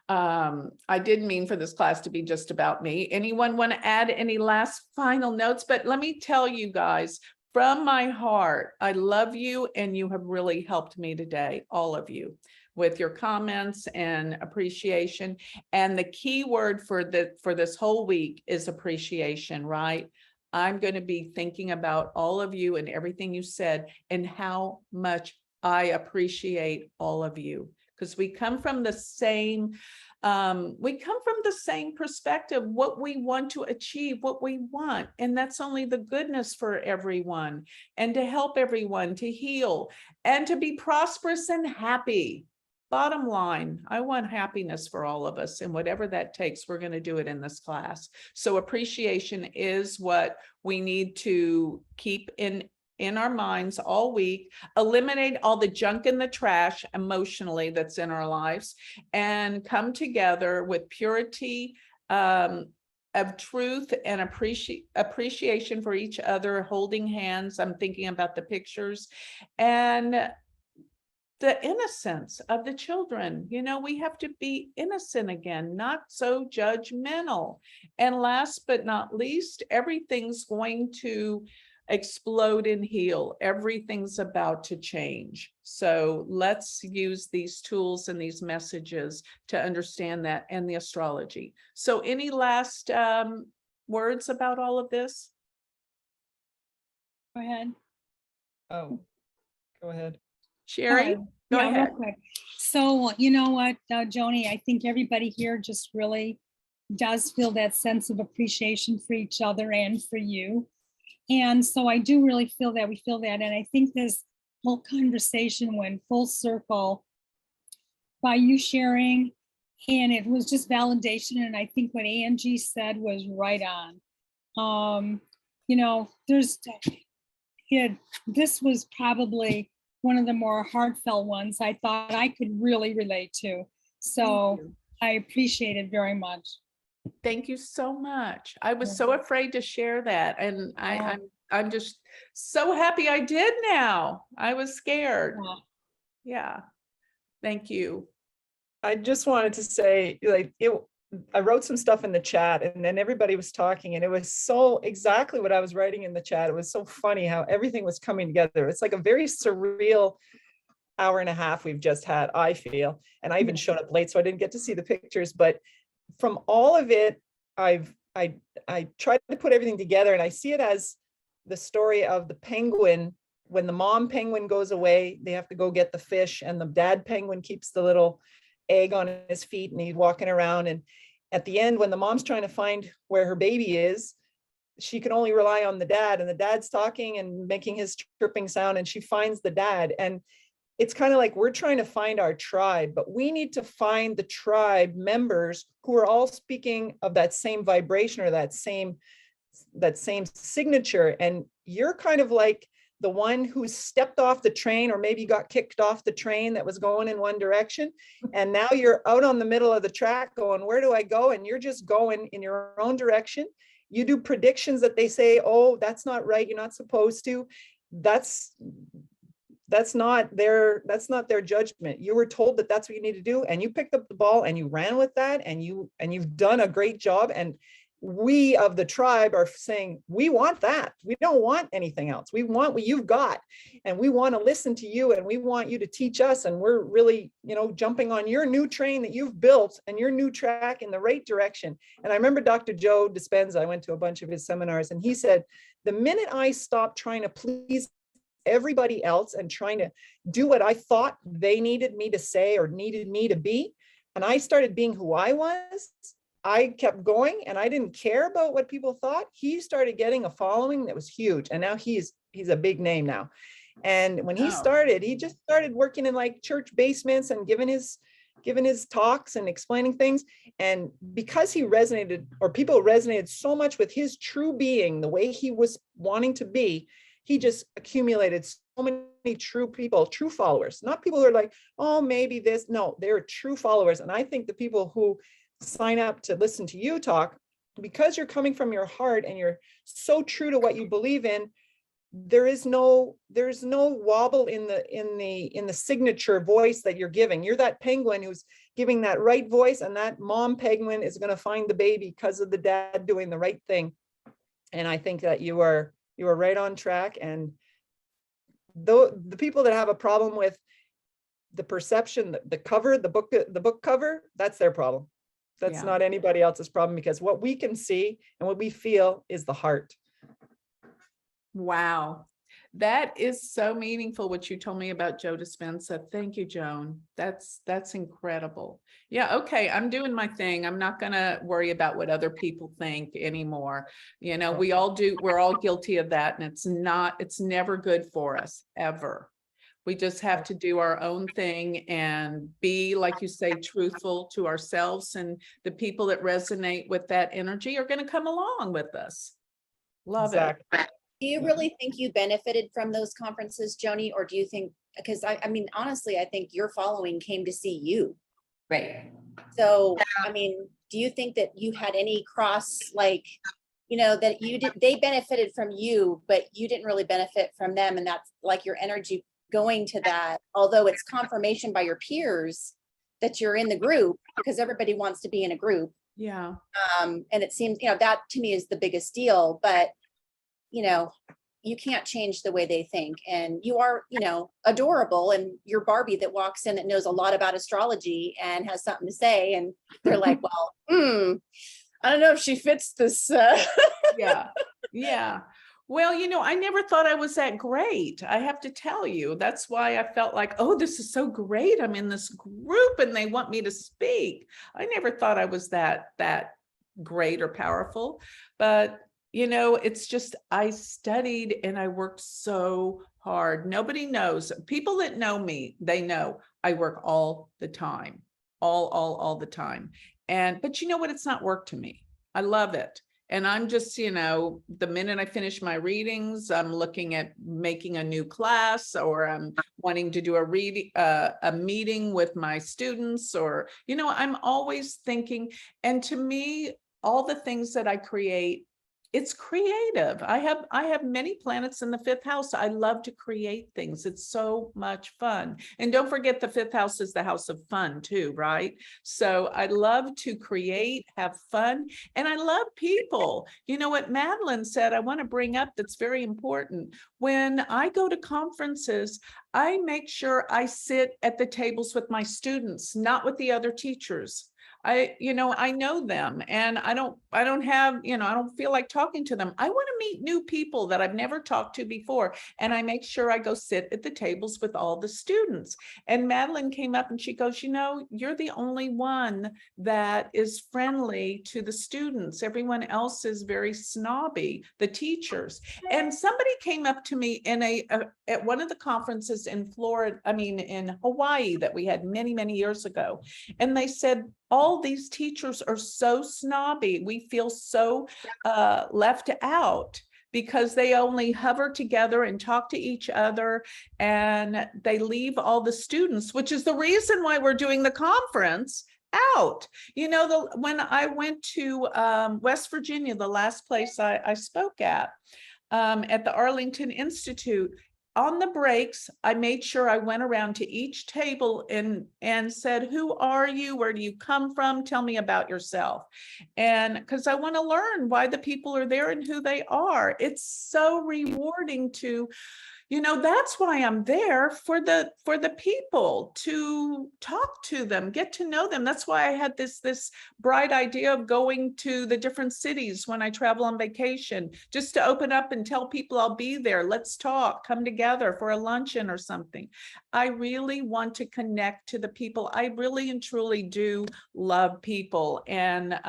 Speaker 1: I didn't mean for this class to be just about me. Anyone want to add any last final notes? But let me tell you guys, from my heart, I love you, and you have really helped me today, all of you, with your comments and appreciation. And the key word for this whole week is appreciation, right? I'm going to be thinking about all of you and everything you said and how much I appreciate all of you, because we come from the same perspective, what we want to achieve, what we want. And that's only the goodness for everyone, and to help everyone to heal and to be prosperous and happy. Bottom line, I want happiness for all of us, and whatever that takes, we're going to do it in this class. So appreciation is what we need to keep in our minds all week, eliminate all the junk in the trash emotionally that's in our lives, and come together with purity of truth and appreciation for each other, holding hands. I'm thinking about the pictures, and the innocence of the children. You know, we have to be innocent again, not so judgmental. And last but not least, everything's going to explode and heal. Everything's about to change. So let's use these tools and these messages to understand that, and the astrology. So any last words about all of this?
Speaker 11: Go ahead.
Speaker 12: Oh, go ahead.
Speaker 1: Sherry, go
Speaker 11: Yeah, real
Speaker 1: ahead.
Speaker 11: quick. So you know what, Joni, I think everybody here just really does feel that sense of appreciation for each other and for you. And so I do really feel that, we feel that. And I think this whole conversation went full circle by you sharing, and it was just validation. And I think what Angie said was right on. You know, this was probably one of the more heartfelt ones I thought I could really relate to. So I appreciate it very much.
Speaker 1: Thank you so much. I was so afraid to share that, and I'm just so happy I did now. I was scared. Yeah. Thank you.
Speaker 12: I just wanted to say, like, I wrote some stuff in the chat, and then everybody was talking, and it was so exactly what I was writing in the chat. It was so funny how everything was coming together. It's like a very surreal hour and a half we've just had, I feel. And I even showed up late, so I didn't get to see the pictures. But from all of it, I tried to put everything together, and I see it as the story of the penguin. When the mom penguin goes away, they have to go get the fish, and the dad penguin keeps the little egg on his feet, and he's walking around. And at the end, when the mom's trying to find where her baby is, she can only rely on the dad, and the dad's talking and making his chirping sound, and she finds the dad. And it's kind of like we're trying to find our tribe, but we need to find the tribe members who are all speaking of that same vibration or that same signature. And you're kind of like the one who stepped off the train, or maybe got kicked off the train that was going in one direction. And now you're out on the middle of the track going, where do I go? And you're just going in your own direction. You do predictions that they say, oh, that's not right, you're not supposed to. That's not their judgment. You were told that that's what you need to do, and you picked up the ball and you ran with that, and you've done a great job. And we of the tribe are saying, we want that. We don't want anything else. We want what you've got, and we want to listen to you, and we want you to teach us. And we're really, jumping on your new train that you've built and your new track in the right direction. And I remember Dr. Joe Dispenza, I went to a bunch of his seminars, and he said, the minute I stopped trying to please everybody else and trying to do what I thought they needed me to say or needed me to be, and I started being who I was, I kept going, and I didn't care about what people thought. He started getting a following that was huge, and now he's a big name now. And when he started, he just started working in like church basements and giving his talks and explaining things. And because he resonated, or people resonated so much with his true being, the way he was wanting to be, he just accumulated so many true people, true followers, not people who are like, oh, maybe this. No, they're true followers. And I think the people who sign up to listen to you talk, because you're coming from your heart and you're so true to what you believe in, there's no wobble in the signature voice that you're giving. You're that penguin who's giving that right voice, and that mom penguin is going to find the baby because of the dad doing the right thing. And I think that you are right on track. And the people that have a problem with the perception, the cover, the book cover, that's their problem. That's not anybody else's problem, because what we can see and what we feel is the heart.
Speaker 1: Wow. That is so meaningful, what you told me about Joe Dispenza. Thank you, Joan. That's incredible. Yeah, okay, I'm doing my thing. I'm not gonna worry about what other people think anymore. We're all guilty of that, and it's never good for us, ever. We just have to do our own thing and be, like you say, truthful to ourselves, and the people that resonate with that energy are going to come along with us. Love it.
Speaker 2: Do you really think you benefited from those conferences, Joni? Or do you think, because I mean, honestly, I think your following came to see you.
Speaker 10: Right.
Speaker 2: So, I mean, do you think that you had any cross, like, that they benefited from you, but you didn't really benefit from them? And that's like your energy going to that, although it's confirmation by your peers that you're in the group, because everybody wants to be in a group.
Speaker 1: Yeah.
Speaker 2: And it seems, that to me is the biggest deal, but you can't change the way they think. And you are, adorable, and you're Barbie that walks in that knows a lot about astrology and has something to say. And they're like, well, I don't know if she fits this.
Speaker 1: Yeah. Yeah. Well, I never thought I was that great. I have to tell you, that's why I felt like, oh, this is so great. I'm in this group and they want me to speak. I never thought I was that great or powerful, but it's just, I studied and I worked so hard. Nobody knows. People that know me, they know I work all the time, all the time. But you know what? It's not work to me. I love it. And I'm just, the minute I finish my readings, I'm looking at making a new class, or I'm wanting to do a meeting with my students, or, I'm always thinking. And to me, all the things that I create, it's creative. I have many planets in the 5th house. I love to create things. It's so much fun. And don't forget, the 5th house is the house of fun too, right? So I love to create, have fun, and I love people. You know what Madeline said, I want to bring up that's very important. When I go to conferences, I make sure I sit at the tables with my students, not with the other teachers. I know them, and I don't have, I don't feel like talking to them. I want to meet new people that I've never talked to before. And I make sure I go sit at the tables with all the students. And Madeline came up and she goes, you're the only one that is friendly to the students. Everyone else is very snobby, the teachers. And somebody came up to me at one of the conferences in in Hawaii that we had many, many years ago. And they said, all these teachers are so snobby. We feel so left out because they only hover together and talk to each other, and they leave all the students, which is the reason why we're doing the conference, out. When I went to West Virginia, the last place I spoke at the Arlington Institute, on the breaks, I made sure I went around to each table and said, who are you? Where do you come from? Tell me about yourself. And because I want to learn why the people are there and who they are. It's so rewarding to, that's why I'm there, for the people, to talk to them, get to know them. That's why I had this bright idea of going to the different cities when I travel on vacation, just to open up and tell people I'll be there. Let's talk, come together for a luncheon or something. I really want to connect to the people. I really and truly do love people. And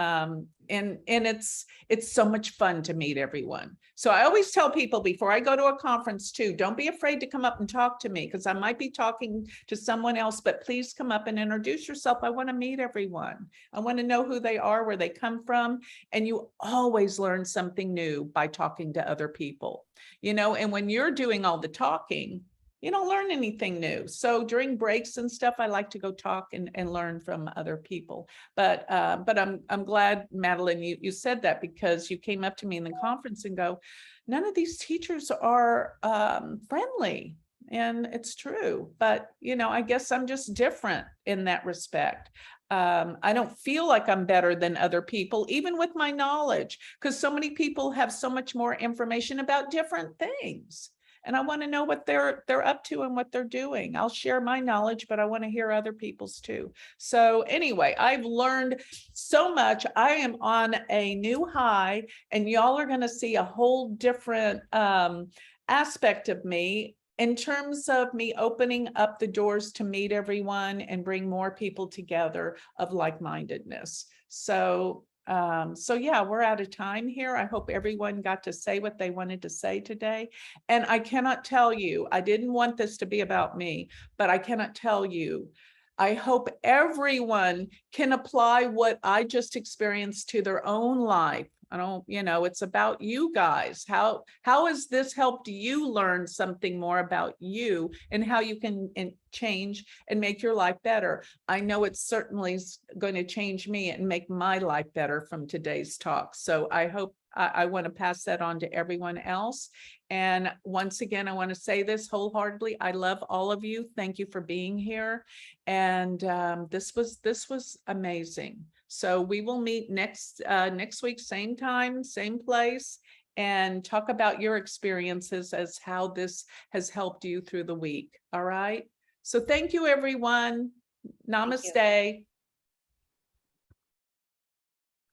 Speaker 1: it's so much fun to meet everyone. So I always tell people before I go to a conference too, don't be afraid to come up and talk to me, because I might be talking to someone else, but please come up and introduce yourself. I want to meet everyone. I want to know who they are, where they come from. And you always learn something new by talking to other people, and when you're doing all the talking, you don't learn anything new. So during breaks and stuff, I like to go talk and learn from other people. But I'm glad, Madeline, you said that, because you came up to me in the conference and go, none of these teachers are friendly. And it's true. But, I guess I'm just different in that respect. I don't feel like I'm better than other people, even with my knowledge, because so many people have so much more information about different things. And I want to know what they're up to and what they're doing. I'll share my knowledge, but I want to hear other people's too. So anyway, I've learned so much. I am on a new high, and y'all are going to see a whole different aspect of me, in terms of me opening up the doors to meet everyone and bring more people together of like-mindedness. So yeah, we're out of time here. I hope everyone got to say what they wanted to say today. And I cannot tell you, I didn't want this to be about me, but I cannot tell you, I hope everyone can apply what I just experienced to their own life. I don't, it's about you guys. How has this helped you learn something more about you and how you can change and make your life better? I know it's certainly going to change me and make my life better from today's talk. So I hope I want to pass that on to everyone else. And once again, I want to say this wholeheartedly. I love all of you. Thank you for being here. And this was amazing. So we will meet next week, same time, same place, and talk about your experiences as how this has helped you through the week. All right. So thank you, everyone. Namaste.